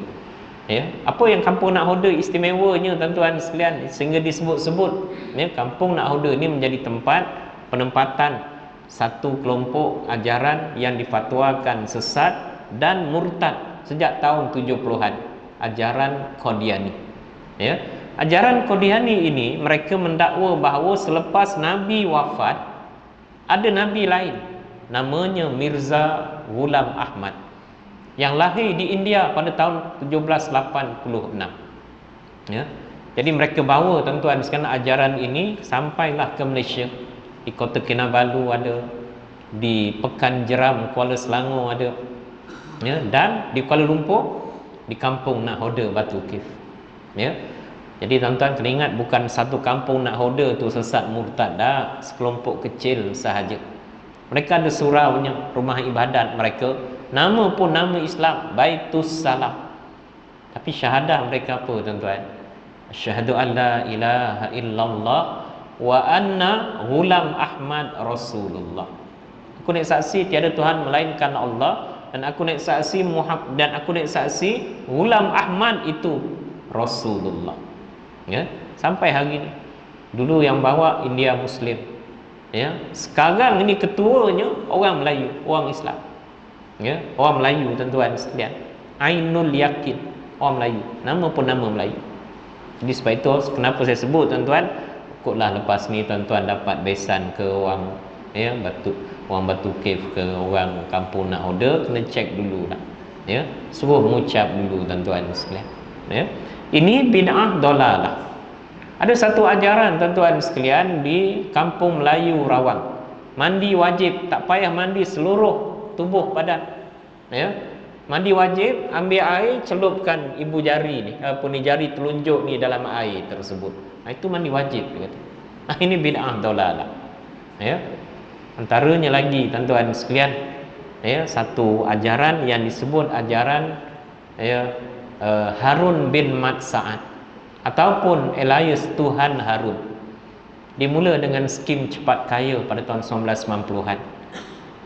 Ya, apa yang Kampung Nakhoda istimewanya tuan-tuan sekalian sehingga disebut-sebut, ya, Kampung Nakhoda ini menjadi tempat penempatan satu kelompok ajaran yang difatwakan sesat dan murtad sejak tahun 70-an, ajaran Qadiani. Ya, ajaran Qadiani ini mereka mendakwa bahawa selepas Nabi wafat ada nabi lain namanya Mirza Ghulam Ahmad yang lahir di India pada tahun 1786. Ya. Jadi mereka bawa tuan-tuan sekalian ajaran ini sampailah ke Malaysia. Di Kota Kinabalu ada, di Pekan Jeram Kuala Selangor ada, ya, dan di Kuala Lumpur di Kampung Nakhoda, Batu Cave. Ya. Jadi tuan-tuan kena ingat, bukan satu kampung nak hoda tu sesat murtad dah, sekelompok kecil sahaja. Mereka ada suraunya, rumah ibadat mereka, nama pun nama Islam, Baitus Salam. Tapi syahadah mereka apa tuan-tuan? Asyhadu an la ilaha illallah wa anna ghulam Ahmad Rasulullah. Aku nak saksi tiada Tuhan melainkan Allah, dan aku nak saksi Ghulam Ahmad itu Rasulullah. Ya, sampai hari ini. Dulu yang bawa India Muslim. Ya, sekarang ini ketuanya orang Melayu, orang Islam. Ya, orang Melayu tuan-tuan sekalian. Ainul Yakin, orang Melayu. Nama pun nama Melayu. Jadi sebab itu kenapa saya sebut tuan-tuan, ikutlah lepas ni tuan-tuan dapat besan ke orang orang Batu Cave ke orang kampung Nahoda, kena cek dulu lah. Ya, suruh mengucap dulu tuan-tuan sekalian. Ya. Ini bid'ah dalalah. Ada satu ajaran tuan-tuan sekalian di kampung Melayu Rawang. Mandi wajib, tak payah mandi seluruh tubuh badan. Ya. Mandi wajib, ambil air, celupkan ibu jari ni, jari telunjuk ni dalam air tersebut. Itu mandi wajib dia kata. Ini bid'ah dalalah. Ya. Antaranya lagi tuan-tuan sekalian, ya, satu ajaran yang disebut ajaran Harun bin Mat Sa'ad ataupun Elias Tuhan Harun. Dimula dengan skim cepat kaya pada tahun 1990-an.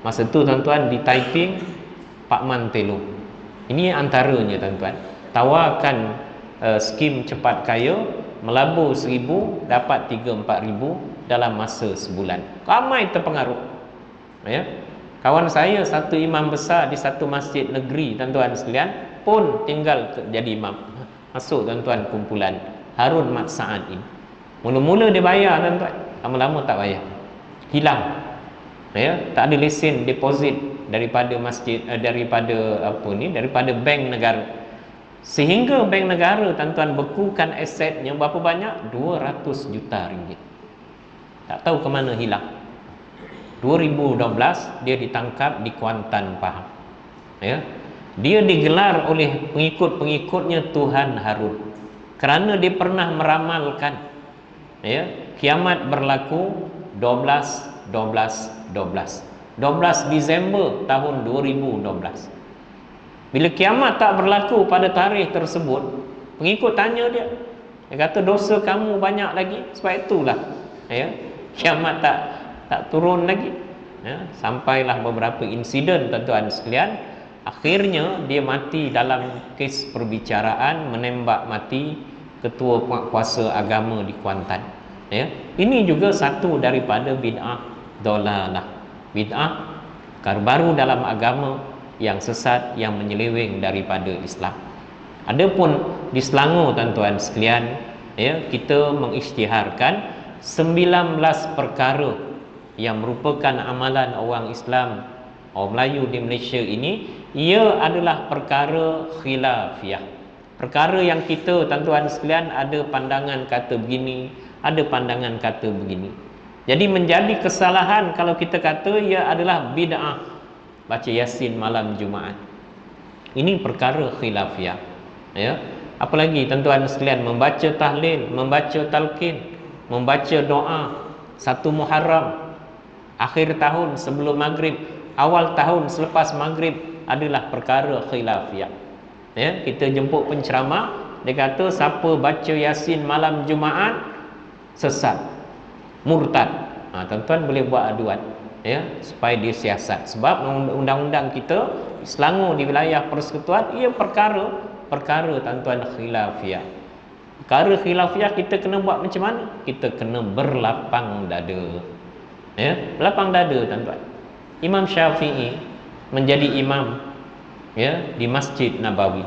Masa tu tuan-tuan di Taiping Pak Man Telo. Ini antaranya tuan-tuan. Tawarkan skim cepat kaya, melabur 1,000 dapat 3-4 ribu dalam masa sebulan. Ramai terpengaruh. Ya. Kawan saya satu imam besar di satu masjid negeri tuan-tuan sekalian pun tinggal jadi imam. Masuk tuan-tuan kumpulan Harun Mat Sa'ad ini. Mula-mula dia bayar tuan-tuan, lama-lama tak bayar. Hilang. Ya, tak ada lesen deposit daripada masjid, daripada bank negara. Sehingga bank negara tuan-tuan bekukan asetnya berapa banyak? 200 juta ringgit. Tak tahu ke mana hilang. 2012 dia ditangkap di Kuantan, Pahang. Ya. Dia digelar oleh pengikut-pengikutnya Tuhan Harun kerana dia pernah meramalkan, ya, kiamat berlaku 12 Disember tahun 2012. Bila kiamat tak berlaku pada tarikh tersebut, pengikut tanya dia. Dia kata dosa kamu banyak lagi, sebab itulah, ya, kiamat tak turun lagi. Ya, sampailah beberapa insiden tuan-tuan sekalian. Akhirnya dia mati dalam kes perbicaraan, menembak mati ketua kuasa agama di Kuantan. Ya, ini juga satu daripada bid'ah dalalah. Bid'ah baru dalam agama yang sesat, yang menyeleweng daripada Islam. Adapun di Selangor tuan-tuan sekalian, ya, kita mengisytiharkan 19 perkara yang merupakan amalan orang Islam, orang Melayu di Malaysia ini. Ia adalah perkara khilafiyah. Perkara yang kita tuan-tuan sekalian ada pandangan kata begini, ada pandangan kata begini. Jadi menjadi kesalahan kalau kita kata ia adalah bid'ah baca Yasin malam Jumaat. Ini perkara khilafiyah. Ya. Apalagi tuan-tuan sekalian membaca tahlil, membaca talqin, membaca doa 1 Muharram, akhir tahun sebelum maghrib, awal tahun selepas maghrib adalah perkara khilafiyah. Ya, kita jemput penceramah, dia kata siapa baca Yasin malam Jumaat sesat, murtad. Tuan-tuan boleh buat aduan, ya, supaya dia siasat. Sebab undang-undang kita Selangor di wilayah persekutuan ia perkara tuan-tuan khilafiyah. Perkara khilafiyah kita kena buat macam mana? Kita kena berlapang dada. Ya, berlapang dada tuan-tuan. Imam Syafi'i menjadi imam, ya, di Masjid Nabawi.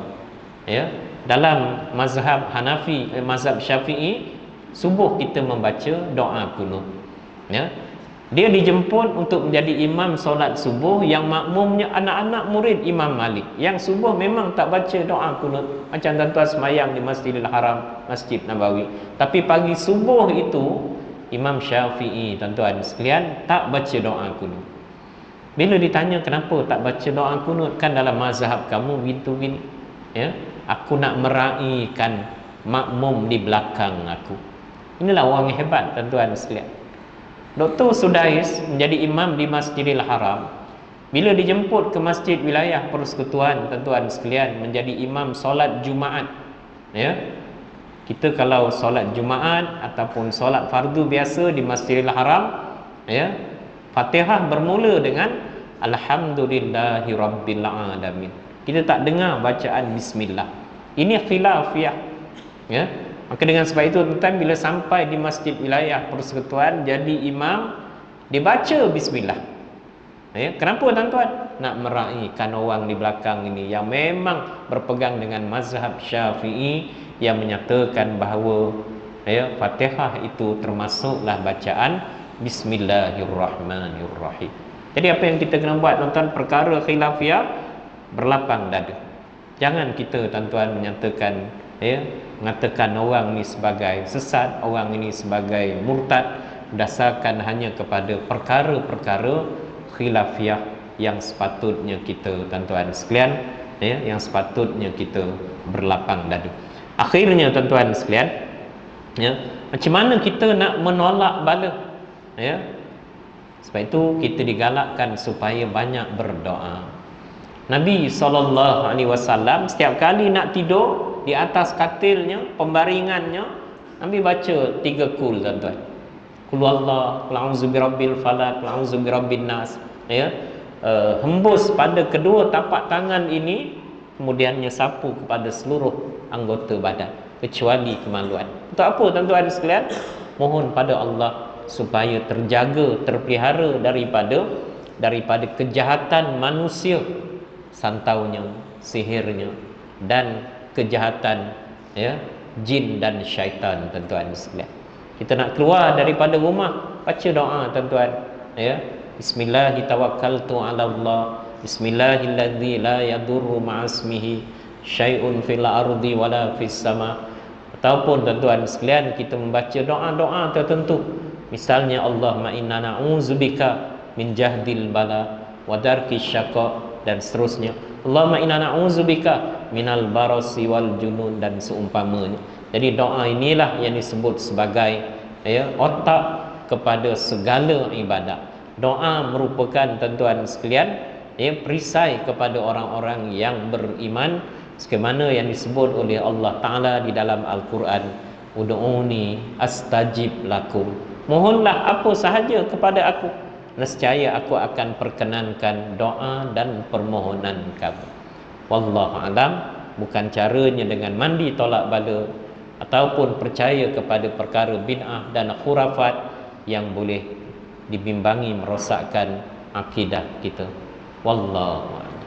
Ya, dalam mazhab Hanafi, mazhab Syafi'i, subuh kita membaca doa kunut. Ya. Dia dijemput untuk menjadi imam solat subuh, yang makmumnya anak-anak murid Imam Malik. Yang subuh memang tak baca doa kunut macam tuan-tuan semayang di Masjidil Haram, Masjid Nabawi. Tapi pagi subuh itu Imam Syafi'i tuan-tuan sekalian tak baca doa kunut. Bila ditanya kenapa tak baca doa kunut, kan dalam mazhab kamu gitu gini. Ya, aku nak meraihkan makmum di belakang aku. Inilah orang yang hebat, tuan-tuan sekalian. Dr. Sudais menjadi imam di Masjidil Haram. Bila dijemput ke masjid wilayah persekutuan, tuan-tuan sekalian, menjadi imam solat Jumaat. Ya. Kita kalau solat Jumaat ataupun solat fardu biasa di Masjidil Haram, ya, Fatihah bermula dengan Alhamdulillahi Rabbil Alamin. Kita tak dengar bacaan bismillah. Ini khilafiyah. Ya. Maka dengan sebab itu tuan-tuan, bila sampai di masjid wilayah persekutuan jadi imam, dibaca bismillah. Ya, kenapa tuan-tuan? Nak meraihkan orang di belakang ini yang memang berpegang dengan mazhab Syafi'i yang menyatakan bahawa ya, Fatihah itu termasuklah bacaan Bismillahirrahmanirrahim. Jadi apa yang kita kena buat tuan-tuan, perkara khilafiyah berlapang dada. Jangan kita tuan-tuan menyatakan, ya, mengatakan orang ni sebagai sesat, orang ini sebagai murtad berdasarkan hanya kepada perkara-perkara khilafiyah yang sepatutnya kita tuan-tuan sekalian, ya, yang sepatutnya kita berlapang dada. Akhirnya tuan-tuan sekalian, ya, macam mana kita nak menolak bala? Ya. Sebab itu kita digalakkan supaya banyak berdoa. Nabi SAW setiap kali nak tidur di atas katilnya, pembaringannya, Nabi baca 3 kul tuan-tuan. Qul Allah, qul a'udzu birabbil falaq, qul a'udzu birabbin nas. Ya. Hembus pada kedua tapak tangan ini, kemudiannya sapu kepada seluruh anggota badan kecuali kemaluan. Untuk apa tuan-tuan sekalian? Mohon pada Allah supaya terjaga, terpelihara daripada kejahatan manusia, santaunya, sihirnya, dan kejahatan, ya, jin dan syaitan, tuan-tuan sekalian. Kita nak keluar daripada rumah, baca doa tuan-tuan, ya. Bismillahirrahmanirrahim. 'Ala Allah. Bismillahilladzi la yadurru ma'asmihi syai'un fil ardi wala fis sama. Ataupun tuan-tuan sekalian, kita membaca doa-doa tertentu. Misalnya Allahumma inna na'udzubika min jahdil bala wa darkis syaqa, dan seterusnya. Allahumma inna na'udzubika minal barasi wal junun, dan seumpamanya. Jadi doa inilah yang disebut sebagai, ya, otak kepada segala ibadat. Doa merupakan tuan-tuan sekalian, ya, perisai kepada orang-orang yang beriman, sebagaimana yang disebut oleh Allah Ta'ala di dalam Al-Quran, ud'uni astajib lakum. Mohonlah apa sahaja kepada aku, nescaya aku akan perkenankan doa dan permohonan kamu. Wallahu a'lam. Bukan caranya dengan mandi tolak bala ataupun percaya kepada perkara bid'ah dan khurafat yang boleh dibimbangi merosakkan akidah kita. Wallahu a'lam.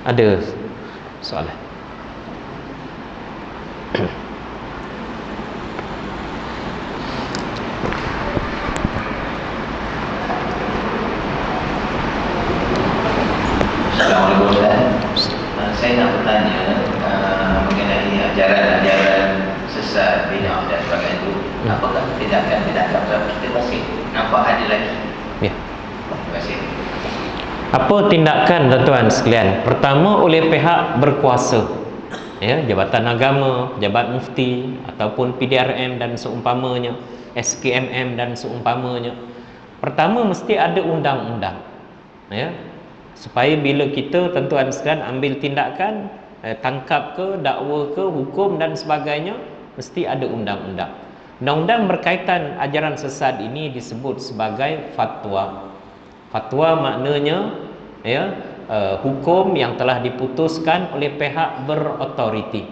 Ada soalan? Assalamualaikum Ustaz. Saya nak bertanya mengenai ajaran-ajaran sesat, bid'ah dan sebagainya itu. Apakah tindakan-tindakan kita masih nampak ada lagi? Ya. Terima kasih. Apa tindakan tuan-tuan sekalian? Pertama, oleh pihak berkuasa, ya, Jabatan Agama, Jabat Mufti ataupun PDRM dan seumpamanya, SKMM dan seumpamanya. Pertama, mesti ada undang-undang, ya, supaya bila kita tuan-tuan sekalian ambil tindakan, tangkap ke, dakwa ke, hukum dan sebagainya, mesti ada undang-undang. Undang-undang berkaitan ajaran sesat ini disebut sebagai fatwa. Fatwa maknanya, ya, hukum yang telah diputuskan oleh pihak berotoriti.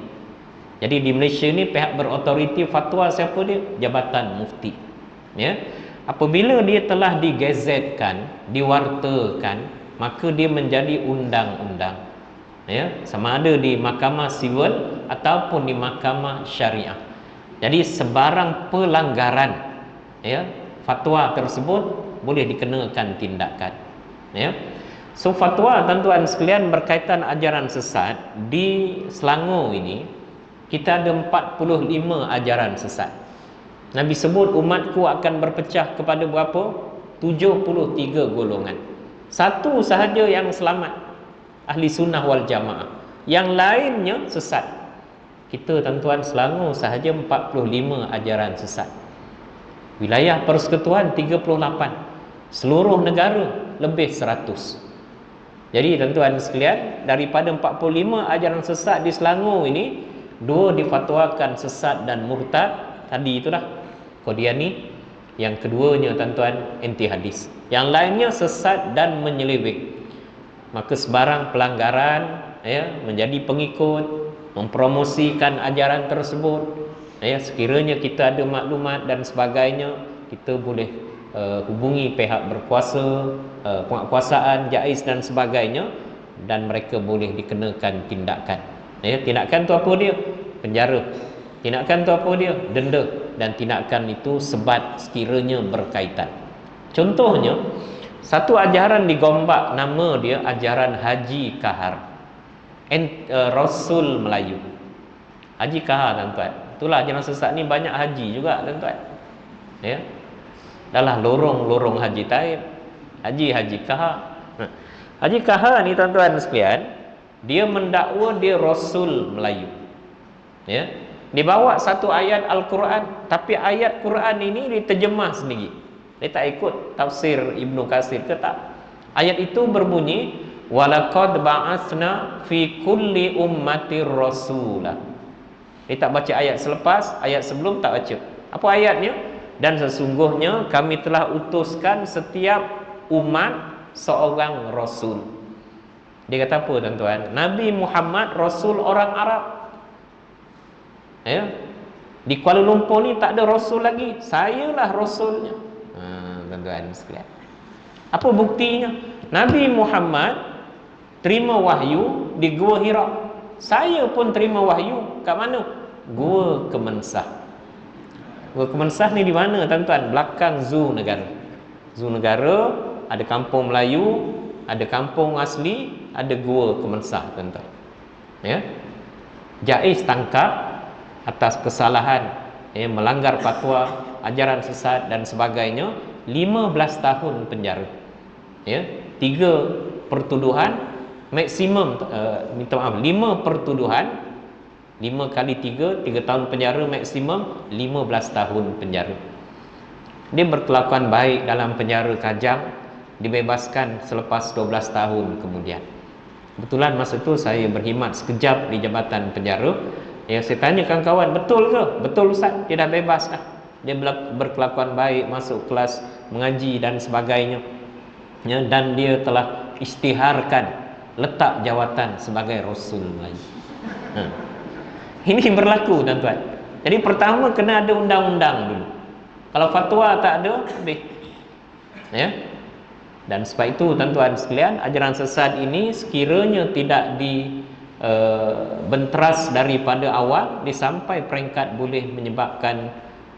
Jadi di Malaysia ni pihak berotoriti fatwa siapa dia? Jabatan Mufti. Ya. Apabila dia telah digazetkan, diwartakan, maka dia menjadi undang-undang. Ya, sama ada di mahkamah sivil ataupun di mahkamah syariah. Jadi sebarang pelanggaran, ya, fatwa tersebut boleh dikenakan tindakan. Ya. So fatwa tuan-tuan sekalian berkaitan ajaran sesat di Selangor ini, kita ada 45 ajaran sesat. Nabi sebut umatku akan berpecah kepada berapa? 73 golongan. Satu sahaja yang selamat, ahli sunnah wal jamaah. Yang lainnya sesat. Kita tuan-tuan Selangor sahaja 45 ajaran sesat. Wilayah Persekutuan 38. Seluruh negara lebih 100. Jadi tuan-tuan sekalian, daripada 45 ajaran sesat di Selangor ini, 2 difatwakan sesat dan murtad. Tadi itulah Qadiani. Yang keduanya tuan-tuan anti hadis. Yang lainnya sesat dan menyeleweng. Maka sebarang pelanggaran menjadi pengikut, mempromosikan ajaran tersebut, sekiranya kita ada maklumat dan sebagainya, kita boleh hubungi pihak berkuasa, penguasaan jaiz dan sebagainya, dan mereka boleh dikenakan tindakan. Tindakan tu apa dia? Penjara. Tindakan tu apa dia? Denda. Dan tindakan itu sebat sekiranya berkaitan. Contohnya, satu ajaran digombak, nama dia ajaran Haji Kahar, Rasul Melayu. Haji Kahar tuan-tuan, itulah ajaran sesat ni, banyak haji juga tuan-tuan. Dalah lorong-lorong Haji Taib, Haji Kahar. Haji Kahar ni tuan-tuan sekalian, dia mendakwa dia Rasul Melayu. Dibawa satu ayat Al-Quran, tapi ayat Quran ini diterjemah sendiri. Dia tak ikut tafsir Ibnu Katsir ke tak. Ayat itu berbunyi, walaqad ba'atsna fi kulli ummatir rasulah. Dia tak baca ayat selepas, ayat sebelum tak baca. Apa ayatnya? Dan sesungguhnya kami telah utuskan setiap umat seorang rasul. Dia kata apa tuan-tuan? Nabi Muhammad rasul orang Arab. Di Kuala Lumpur ni tak ada rasul lagi. Sayalah rasulnya. Tuan-tuan sekalian, apa buktinya? Nabi Muhammad terima wahyu di Gua Hira. Saya pun terima wahyu kat mana? Gua Kemensah. Gua Kemensah ni di mana tuan-tuan? Belakang Zoo Negara. Zoo Negara ada kampung Melayu, ada kampung asli, ada Gua Kemensah tuan-tuan. Jaiz tangkap atas kesalahan, melanggar fatwa, ajaran sesat dan sebagainya, 15 tahun penjara. 3 pertuduhan maksimum, 5 pertuduhan, 5 kali 3 tahun penjara maksimum, 15 tahun penjara. Dia berkelakuan baik dalam penjara Kajang, dibebaskan selepas 12 tahun kemudian. Kebetulan masa itu saya berkhidmat sekejap di jabatan penjara. Saya tanya kawan-kawan, betul ke? Betul Ustaz, dia dah bebas dah. Dia berkelakuan baik, masuk kelas mengaji dan sebagainya. Dan dia telah isytiharkan letak jawatan sebagai Rasul Melayu. Ini berlaku tuan-tuan. Jadi pertama kena ada undang-undang dulu. Kalau fatwa tak ada, habis. Dan sebab itu tuan-tuan sekalian, ajaran sesat ini sekiranya tidak benteras daripada awal, disampai peringkat boleh menyebabkan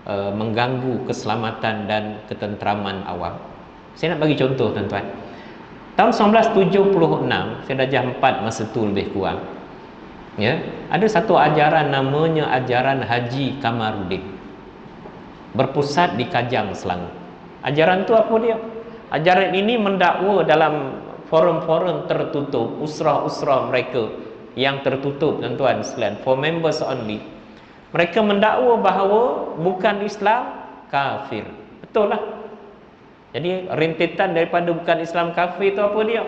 mengganggu keselamatan dan ketenteraman awam. Saya nak bagi contoh tuan-tuan. Tahun 1976, saya darjah 4 masa tu lebih kurang. Ada satu ajaran namanya ajaran Haji Kamarudin. Berpusat di Kajang, Selangor. Ajaran tu apa dia? Ajaran ini mendakwa dalam forum-forum tertutup, usrah-usrah mereka yang tertutup tuan-tuan sekalian, for members only. Mereka mendakwa bahawa bukan Islam kafir. Betul lah. Jadi rentetan daripada bukan Islam kafir itu apa dia?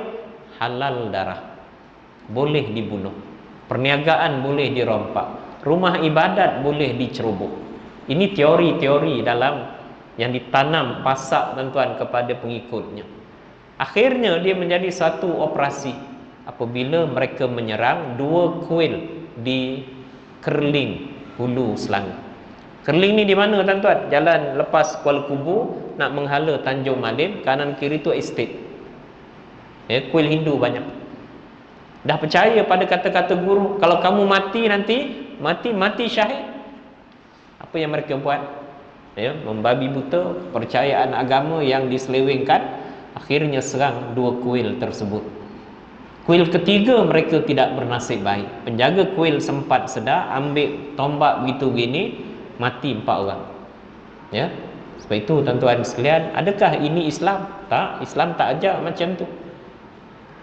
Halal darah, boleh dibunuh, perniagaan boleh dirompak, rumah ibadat boleh dicerobok. Ini teori-teori dalam yang ditanam pasak tuan-tuan kepada pengikutnya. Akhirnya dia menjadi satu operasi apabila mereka menyerang 2 kuil di Kerling, Hulu, Selangor. Kerling ni di mana tuan-tuan? Jalan lepas Kuala Kubu nak menghala Tanjung Malim, kanan kiri tu estate. Kuil Hindu banyak. Dah percaya pada kata-kata guru, kalau kamu mati nanti mati syahid. Apa yang mereka buat? Membabi buta percayaan agama yang diselewengkan, akhirnya serang 2 kuil tersebut. Kuil ketiga mereka tidak bernasib baik. Penjaga kuil sempat sedar, ambil tombak begitu gini, mati 4 orang. Sebab itu tuan-tuan sekalian, adakah ini Islam? Tak, Islam tak ajar macam tu.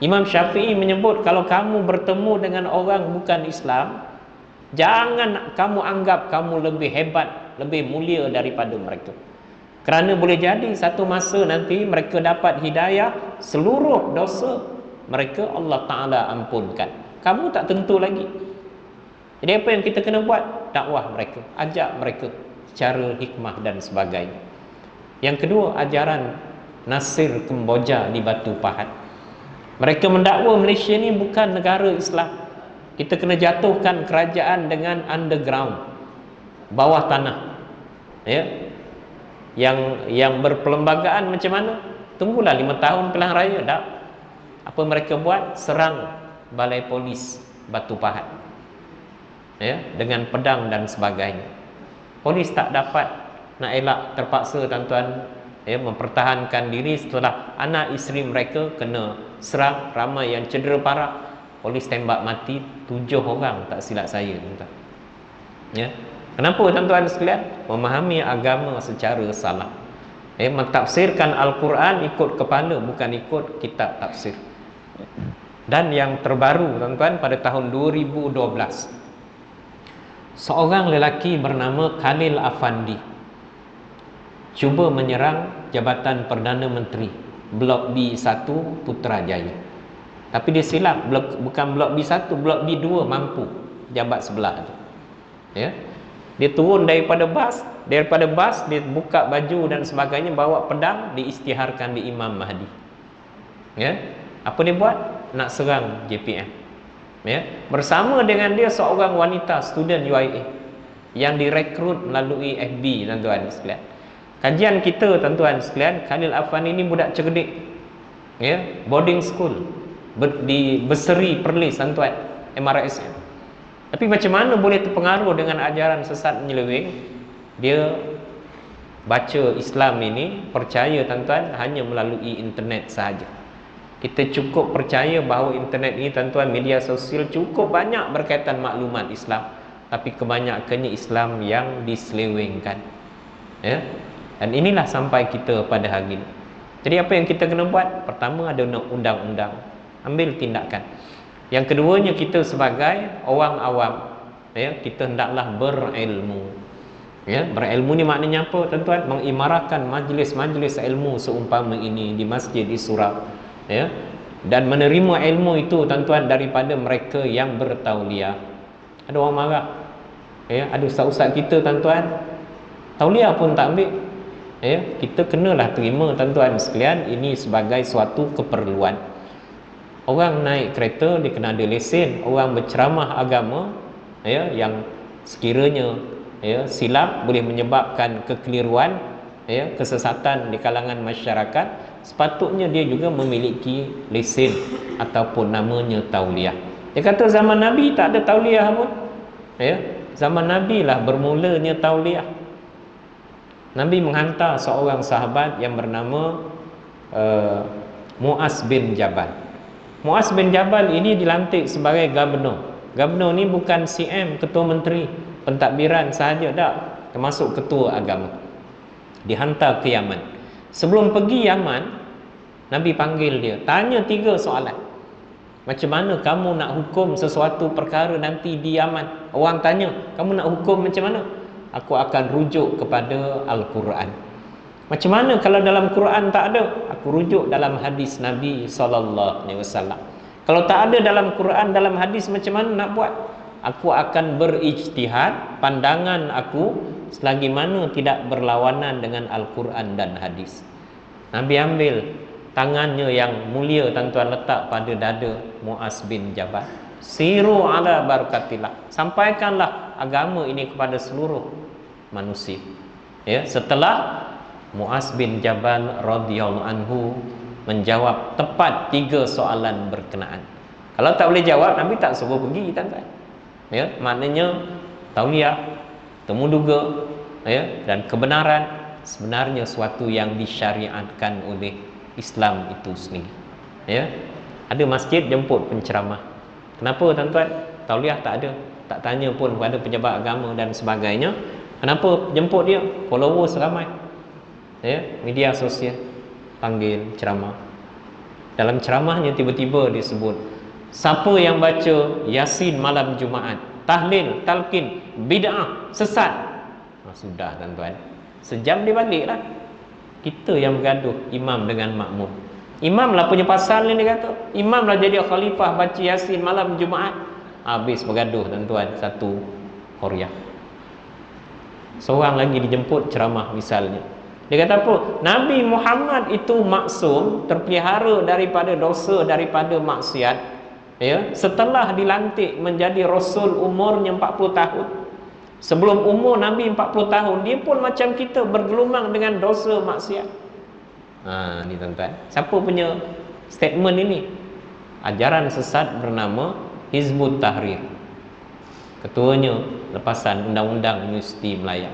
Imam Syafi'i menyebut kalau kamu bertemu dengan orang bukan Islam, Jangan kamu anggap kamu lebih hebat, lebih mulia daripada mereka. Kerana boleh jadi satu masa nanti mereka dapat hidayah, seluruh dosa mereka Allah Ta'ala ampunkan. Kamu tak tentu lagi. Jadi apa yang kita kena buat? Dakwah mereka, ajak mereka secara hikmah dan sebagainya. Yang kedua, ajaran Nasir Kemboja di Batu Pahat. Mereka mendakwa Malaysia ni bukan negara Islam. Kita kena jatuhkan kerajaan dengan underground, bawah tanah. Ya. Yang berperlembagaan macam mana? Tunggulah 5 tahun pilihan raya dah. Apa mereka buat? Serang balai polis Batu Pahat. Ya, dengan pedang dan sebagainya. Polis tak dapat nak elak, terpaksa tuan-tuan mempertahankan diri setelah anak isteri mereka kena serang, ramai yang cedera parah. Polis tembak mati 7 orang tak silap saya, tuan-tuan. Ya. Kenapa tuan-tuan sekalian? Memahami agama secara salah. Mentafsirkan Al-Quran ikut kepala, bukan ikut kitab tafsir. Dan yang terbaru tuan-tuan, pada tahun 2012, seorang lelaki bernama Khalil Afandi cuba menyerang Jabatan Perdana Menteri Blok B1 Putrajaya. Tapi dia silap, bukan Blok B1, Blok B2 mampu jabat sebelah tu. Ya. Dia turun daripada bas dia buka baju dan sebagainya, bawa pedang, diisytiharkan di Imam Mahdi. Ya. Apa dia buat? Nak serang JPM. Ya. Bersama dengan dia seorang wanita student UIA yang direkrut melalui FB, tuan-tuan sekalian. Kajian kita tuan-tuan sekalian, Khalil Afandi ini budak cerdik. Ya, boarding school di Berseri Perlis, tuan-tuan, MRSM. Tapi macam mana boleh terpengaruh dengan ajaran sesat menyeleweng? Dia baca Islam ini, percaya tuan-tuan hanya melalui internet sahaja. Kita cukup percaya bahawa internet ini tuan-tuan, media sosial cukup banyak berkaitan maklumat Islam, tapi kebanyakannya Islam yang diselewengkan. Ya? Dan inilah sampai kita pada hari ini. Jadi apa yang kita kena buat? Pertama, ada undang-undang, ambil tindakan. Yang keduanya, kita sebagai orang awam, ya, kita hendaklah berilmu. Ya, berilmu ni maknanya apa tuan-tuan? Mengimarahkan majlis-majlis ilmu seumpama ini di masjid, di surau. Ya, dan menerima ilmu itu tuan-tuan daripada mereka yang bertauliah. Ada orang marah. Ya, ada ustaz-ustaz kita tuan-tuan, tauliah pun tak ambil. Ya, kita kenalah terima tuan-tuan sekalian, ini sebagai suatu keperluan. Orang naik kereta dia kena ada lesen. Orang berceramah agama, ya, yang sekiranya silap boleh menyebabkan kekeliruan, kesesatan di kalangan masyarakat, sepatutnya dia juga memiliki lesen ataupun namanya tauliah. Dia kata zaman Nabi tak ada tauliah pun. Ya, zaman Nabi lah bermulanya tauliah. Nabi menghantar seorang sahabat yang bernama Muaz bin Jabal. Muaz bin Jabal ini dilantik sebagai gubernur. Gubernur ni bukan CM, ketua menteri, pentadbiran sahaja, tak, termasuk ketua agama. Dihantar ke Yaman. Sebelum pergi Yaman, Nabi panggil dia, tanya 3 soalan. Macam mana kamu nak hukum sesuatu perkara nanti di Yaman? Orang tanya, kamu nak hukum macam mana? Aku akan rujuk kepada Al-Quran. Macam mana kalau dalam Quran tak ada? Aku rujuk dalam hadis Nabi SAW. Kalau tak ada dalam Quran, dalam hadis, macam mana nak buat? Aku akan berijtihad, pandangan aku selagi mana tidak berlawanan dengan Al-Quran dan hadis. Nabi ambil tangannya yang mulia tuan-tuan, letak pada dada Muaz bin Jabal. Siru ala barakatillah. Sampaikanlah agama ini kepada seluruh manusia. Ya, setelah Muaz bin Jabal radhiyallahu anhu menjawab tepat 3 soalan berkenaan. Kalau tak boleh jawab, Nabi tak suruh pergi, tuan-tuan. Ya, maknanya tauliah, temu duga, ya, dan kebenaran sebenarnya suatu yang disyariatkan oleh Islam itu sendiri. Ya, ada masjid jemput penceramah. Kenapa tuan-tuan? Tauliah tak ada, tak tanya pun kepada pejabat agama dan sebagainya. Kenapa jemput dia? Followers ramai. Ya, media sosial panggil ceramah. Dalam ceramahnya tiba-tiba disebut, siapa yang baca Yasin malam Jumaat tahlil, talqin, bid'ah, sesat. Sudah tuan-tuan. Sejam dia baliklah. Kita yang bergaduh imam dengan makmum. Imam lah punya pasal ni dia kata. Imam lah jadi khalifah baca Yasin malam Jumaat. Habis bergaduh tuan-tuan satu Korea. Seorang lagi dijemput ceramah misalnya. Dia kata apa? Nabi Muhammad itu maksum, terpelihara daripada dosa, daripada maksiat. Ya, setelah dilantik menjadi rasul umurnya 40 tahun. Sebelum umur Nabi 40 tahun, dia pun macam kita bergelumang dengan dosa maksiat. Ni tuan-tuan. Siapa punya statement ini? Ajaran sesat bernama Hizbut Tahrir. Ketuanya lepasan Undang-Undang Universiti Melayu.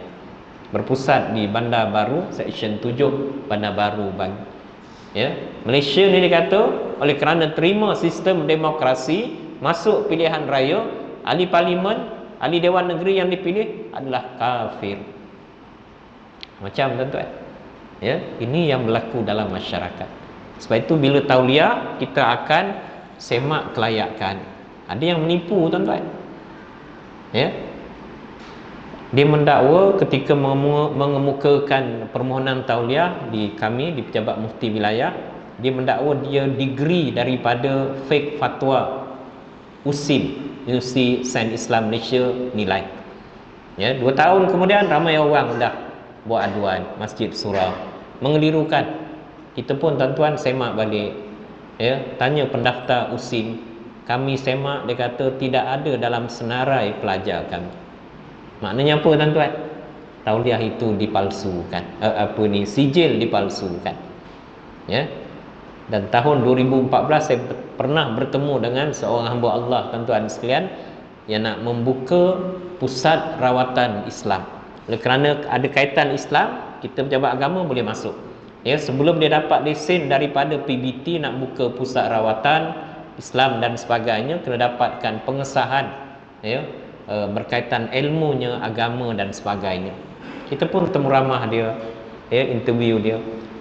Berpusat di Bandar Baru, Seksyen 7, Bandar Baru Bangi. Ya, Malaysia ni dia kata oleh kerana terima sistem demokrasi, masuk pilihan raya, ahli parlimen, ahli Dewan Negeri yang dipilih adalah kafir. Macam tuan-tuan. Ya, ini yang berlaku dalam masyarakat. Sebab itu bila tauliah kita akan semak kelayakan. Ada yang menipu tuan-tuan. Ya. Dia mendakwa ketika mengemukakan permohonan tauliah di kami di Pejabat Mufti Wilayah, dia mendakwa dia degree daripada fake fatwa USIM, Universiti Sains Islam Malaysia nilai. Ya, 2 tahun kemudian ramai orang dah buat aduan Masjid Surau, mengelirukan. Kita pun tuan-tuan semak balik. Ya, tanya pendaftar USIM, kami semak dia kata tidak ada dalam senarai pelajar kami. Maknanya apa tuan-tuan? Tauliah itu dipalsukan. Sijil dipalsukan. Ya. Dan tahun 2014 saya pernah bertemu dengan seorang hamba Allah tuan-tuan sekalian yang nak membuka pusat rawatan Islam. Oleh kerana ada kaitan Islam, kita pejabat agama boleh masuk. Ya, sebelum dia dapat lesen daripada PBT nak buka pusat rawatan Islam dan sebagainya, kena dapatkan pengesahan ya, berkaitan ilmunya, agama dan sebagainya. Kita pun temu ramah dia, ya, interview dia.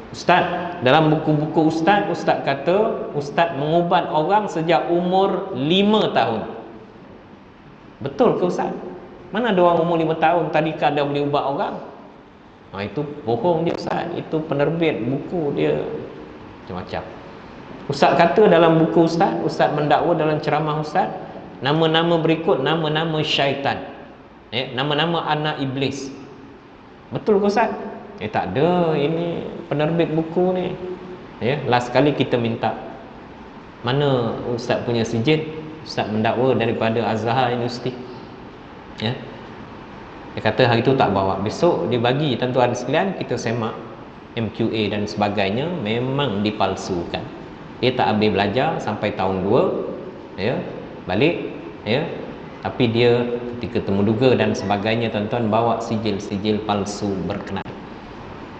Ustaz, dalam buku-buku Ustaz kata Ustaz mengubat orang sejak umur 5 tahun. Betul ke Ustaz? Mana ada orang umur 5 tahun tadika dah boleh ubat orang? Itu bohong dia Ustaz. Itu penerbit buku dia macam-macam. Ustaz kata dalam buku Ustaz mendakwa dalam ceramah Ustaz, nama-nama berikut nama-nama syaitan. Nama-nama anak iblis. Betul ke Ustaz? Tak ada, ini penerbit buku ni. Last kali kita minta mana Ustaz punya sijil. Ustaz mendakwa daripada Azhar University. Dia kata hari tu tak bawa. Besok dia bagi tuan-tuan sekalian, kita semak MQA dan sebagainya, memang dipalsukan. Dia tak habis belajar sampai tahun 2, balik, tapi dia ketika temu duga dan sebagainya tuan-tuan bawa sijil-sijil palsu berkenaan.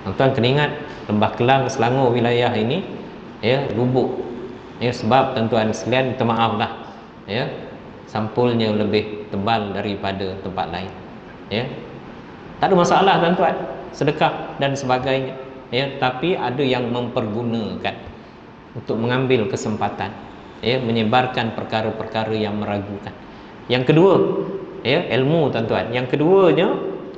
Tuan-tuan kena ingat, Lembah Kelang, Selangor wilayah ini lubuk. Sebab tuan-tuan sekalian, minta maaf lah, sampulnya lebih tebal daripada tempat lain. Tak ada masalah tuan-tuan, sedekah dan sebagainya. Tapi ada yang mempergunakan untuk mengambil kesempatan, menyebarkan perkara-perkara yang meragukan. Yang kedua, ilmu tuan-tuan. Yang keduanya,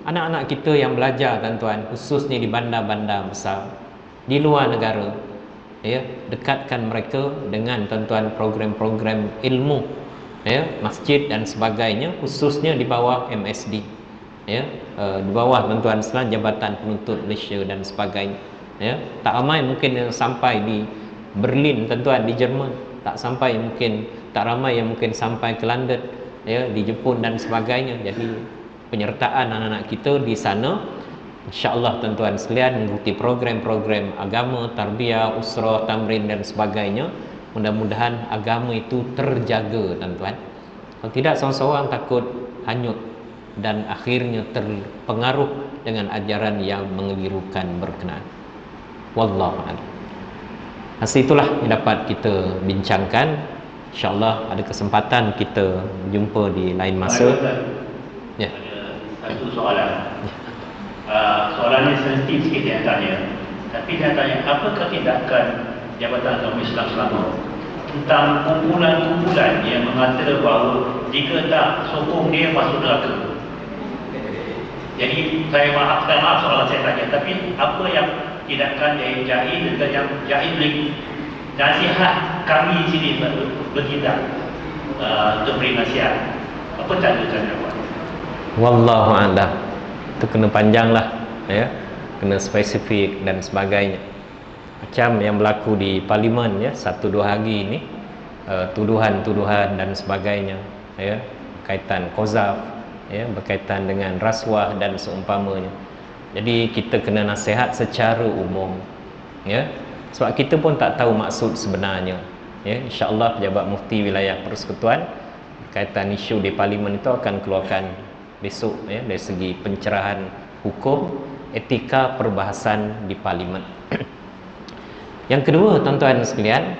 anak-anak kita yang belajar tuan-tuan, khususnya di bandar-bandar besar di luar negara, dekatkan mereka dengan tuan-tuan program-program ilmu, masjid dan sebagainya, khususnya di bawah MSD, di bawah tuan-tuan sekalian Jabatan Penuntut Malaysia dan sebagainya. Tak ramai mungkin yang sampai di Berlin tuan-tuan, di Jerman. Tak ramai yang mungkin sampai ke London, di Jepun dan sebagainya. Jadi penyertaan anak-anak kita di sana, insya-Allah tuan-tuan sekalian, mengikuti program-program agama, tarbiyah, usrah, tamrin dan sebagainya. Mudah-mudahan agama itu terjaga tuan-tuan. Kalau tidak, seorang-seorang takut hanyut dan akhirnya terpengaruh dengan ajaran yang mengelirukan berkenaan. Wallahu a'lam. Hasil itulah yang dapat kita bincangkan. InsyaAllah ada kesempatan kita jumpa di lain masa. Ya. Satu soalan. Soalan ini sensitif sikit dia tanya. Tapi dia tanya, apakah tindakan Jabatan Agama Islam Selangor tentang kumpulan-kumpulan yang mengatakan bahawa jika tak sokong dia masuk neraka. Jadi saya maaf soalan saya tanya, tapi apa yang tindakan dari Jahid dan yang Jahid beri nasihat kami di sini bertindak untuk beri nasihat, apa cara buat? Wallahu a'lam. Itu kena panjang lah, ya, kena spesifik dan sebagainya. Macam yang berlaku di parlimen, ya, 1-2 hari ini, tuduhan-tuduhan dan sebagainya, ya, berkaitan qazaf, ya, berkaitan dengan rasuah dan seumpamanya. Jadi kita kena nasihat secara umum, ya, sebab kita pun tak tahu maksud sebenarnya, ya. InsyaAllah pejabat mufti wilayah persekutuan berkaitan isu di parlimen itu akan keluarkan besok, ya, dari segi pencerahan hukum etika perbahasan di parlimen. Yang kedua, tuan-tuan sekalian,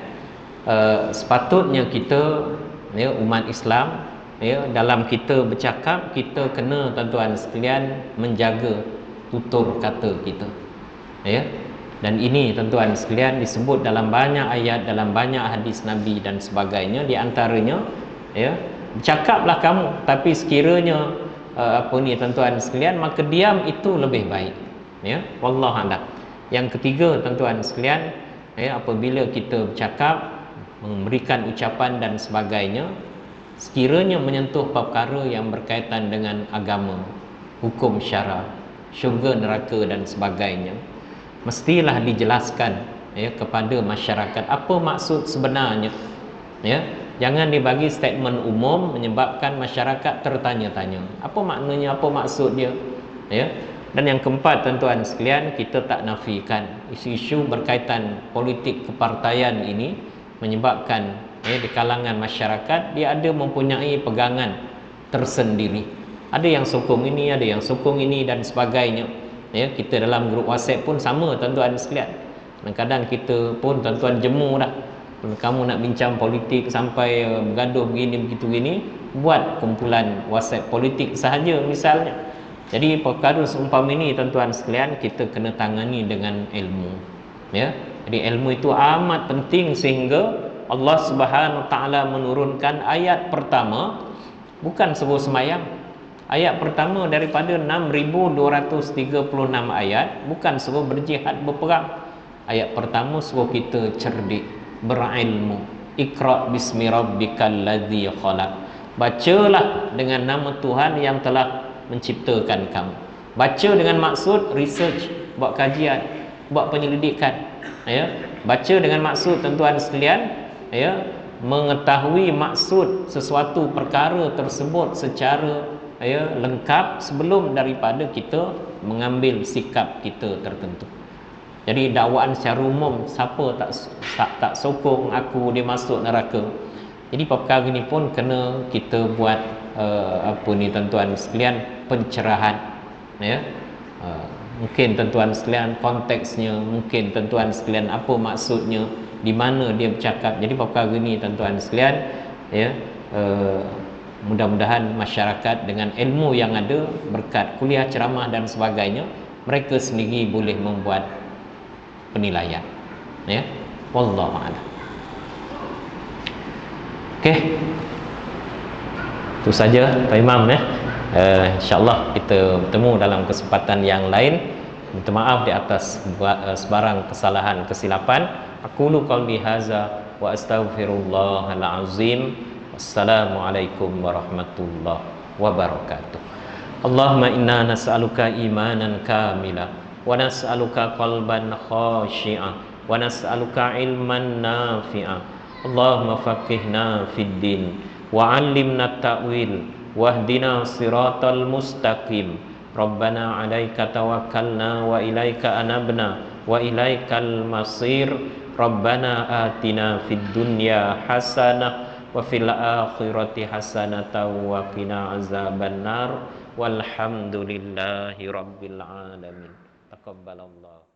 sepatutnya kita, ya, umat Islam, ya, dalam kita bercakap, kita kena, tuan-tuan sekalian, menjaga tutur kata kita, ya. Dan ini, tuan-tuan sekalian, disebut dalam banyak ayat, dalam banyak hadis Nabi dan sebagainya. Di antaranya, ya, bercakaplah kamu, tapi sekiranya tuan-tuan sekalian, maka diam itu lebih baik, ya. Wallahu a'lam. Yang ketiga, tuan-tuan sekalian, ya, apabila kita bercakap, memberikan ucapan dan sebagainya, sekiranya menyentuh perkara yang berkaitan dengan agama, hukum syara, syurga neraka dan sebagainya, mestilah dijelaskan, ya, kepada masyarakat apa maksud sebenarnya, ya. Jangan dibagi statement umum menyebabkan masyarakat tertanya-tanya apa maknanya, apa maksud dia, ya. Dan yang keempat, tuan-tuan sekalian, kita tak nafikan isu-isu berkaitan politik kepartaian ini menyebabkan, ya, di kalangan masyarakat dia ada mempunyai pegangan tersendiri. Ada yang sokong ini, ada yang sokong ini dan sebagainya, ya. Kita dalam grup WhatsApp pun sama, tuan-tuan sekalian. Kadang-kadang kita pun, tuan-tuan, jemu dah. Kamu nak bincang politik sampai bergaduh begini begitu gini, buat kumpulan WhatsApp politik sahaja misalnya. Jadi perkara seumpama ini, tuan-tuan sekalian, kita kena tangani dengan ilmu, ya. Jadi ilmu itu amat penting sehingga Allah Subhanahu Wa Taala menurunkan ayat pertama, bukan suruh semayang. Ayat pertama daripada 6236 ayat bukan suruh berjihad, berperang. Ayat pertama suruh kita cerdik, berilmu. Iqra bismi rabbikal ladzi khalaq. Bacalah dengan nama Tuhan yang telah menciptakan kamu. Baca dengan maksud research, buat kajian, buat penyelidikan, ya. Baca dengan maksud, tuan-tuan sekalian, ya, mengetahui maksud sesuatu perkara tersebut secara, ya, lengkap sebelum daripada kita mengambil sikap kita tertentu. Jadi dakwaan secara umum, siapa tak sokong aku dia masuk neraka. Jadi perkara ini pun kena kita buat tuan-tuan sekalian, pencerahan, ya. Mungkin tuan-tuan sekalian konteksnya, mungkin tuan-tuan sekalian apa maksudnya, di mana dia bercakap. Jadi perkara ini, tuan-tuan sekalian, ya, mudah-mudahan masyarakat dengan ilmu yang ada, berkat kuliah, ceramah dan sebagainya, mereka sendiri boleh membuat penilaian, ya. Wallahu a'lam. Okey, itu saja Pak Imam, ya. InsyaAllah kita bertemu dalam kesempatan yang lain. Minta maaf di atas sebarang kesalahan, kesilapan. Aqulu qawli hadza wa astaghfirullahal azim. Wassalamualaikum warahmatullahi wabarakatuh. Allahumma inna nas'aluka imanan kamila wa nas'aluka qalban khashi'a wa nas'aluka ilman nafi'a. Allahumma faqihna fid din wa 'allimna ta'wil wahdina siratal mustaqim. Rabbana 'alaika tawakkalna wa ilaika anabna wa ilaikal masir. Rabbana atina fid dunya hasanah wa fil akhirati hasanatan wa qina azabannar. Walhamdulillahi rabbil alamin. Taqabbalallah.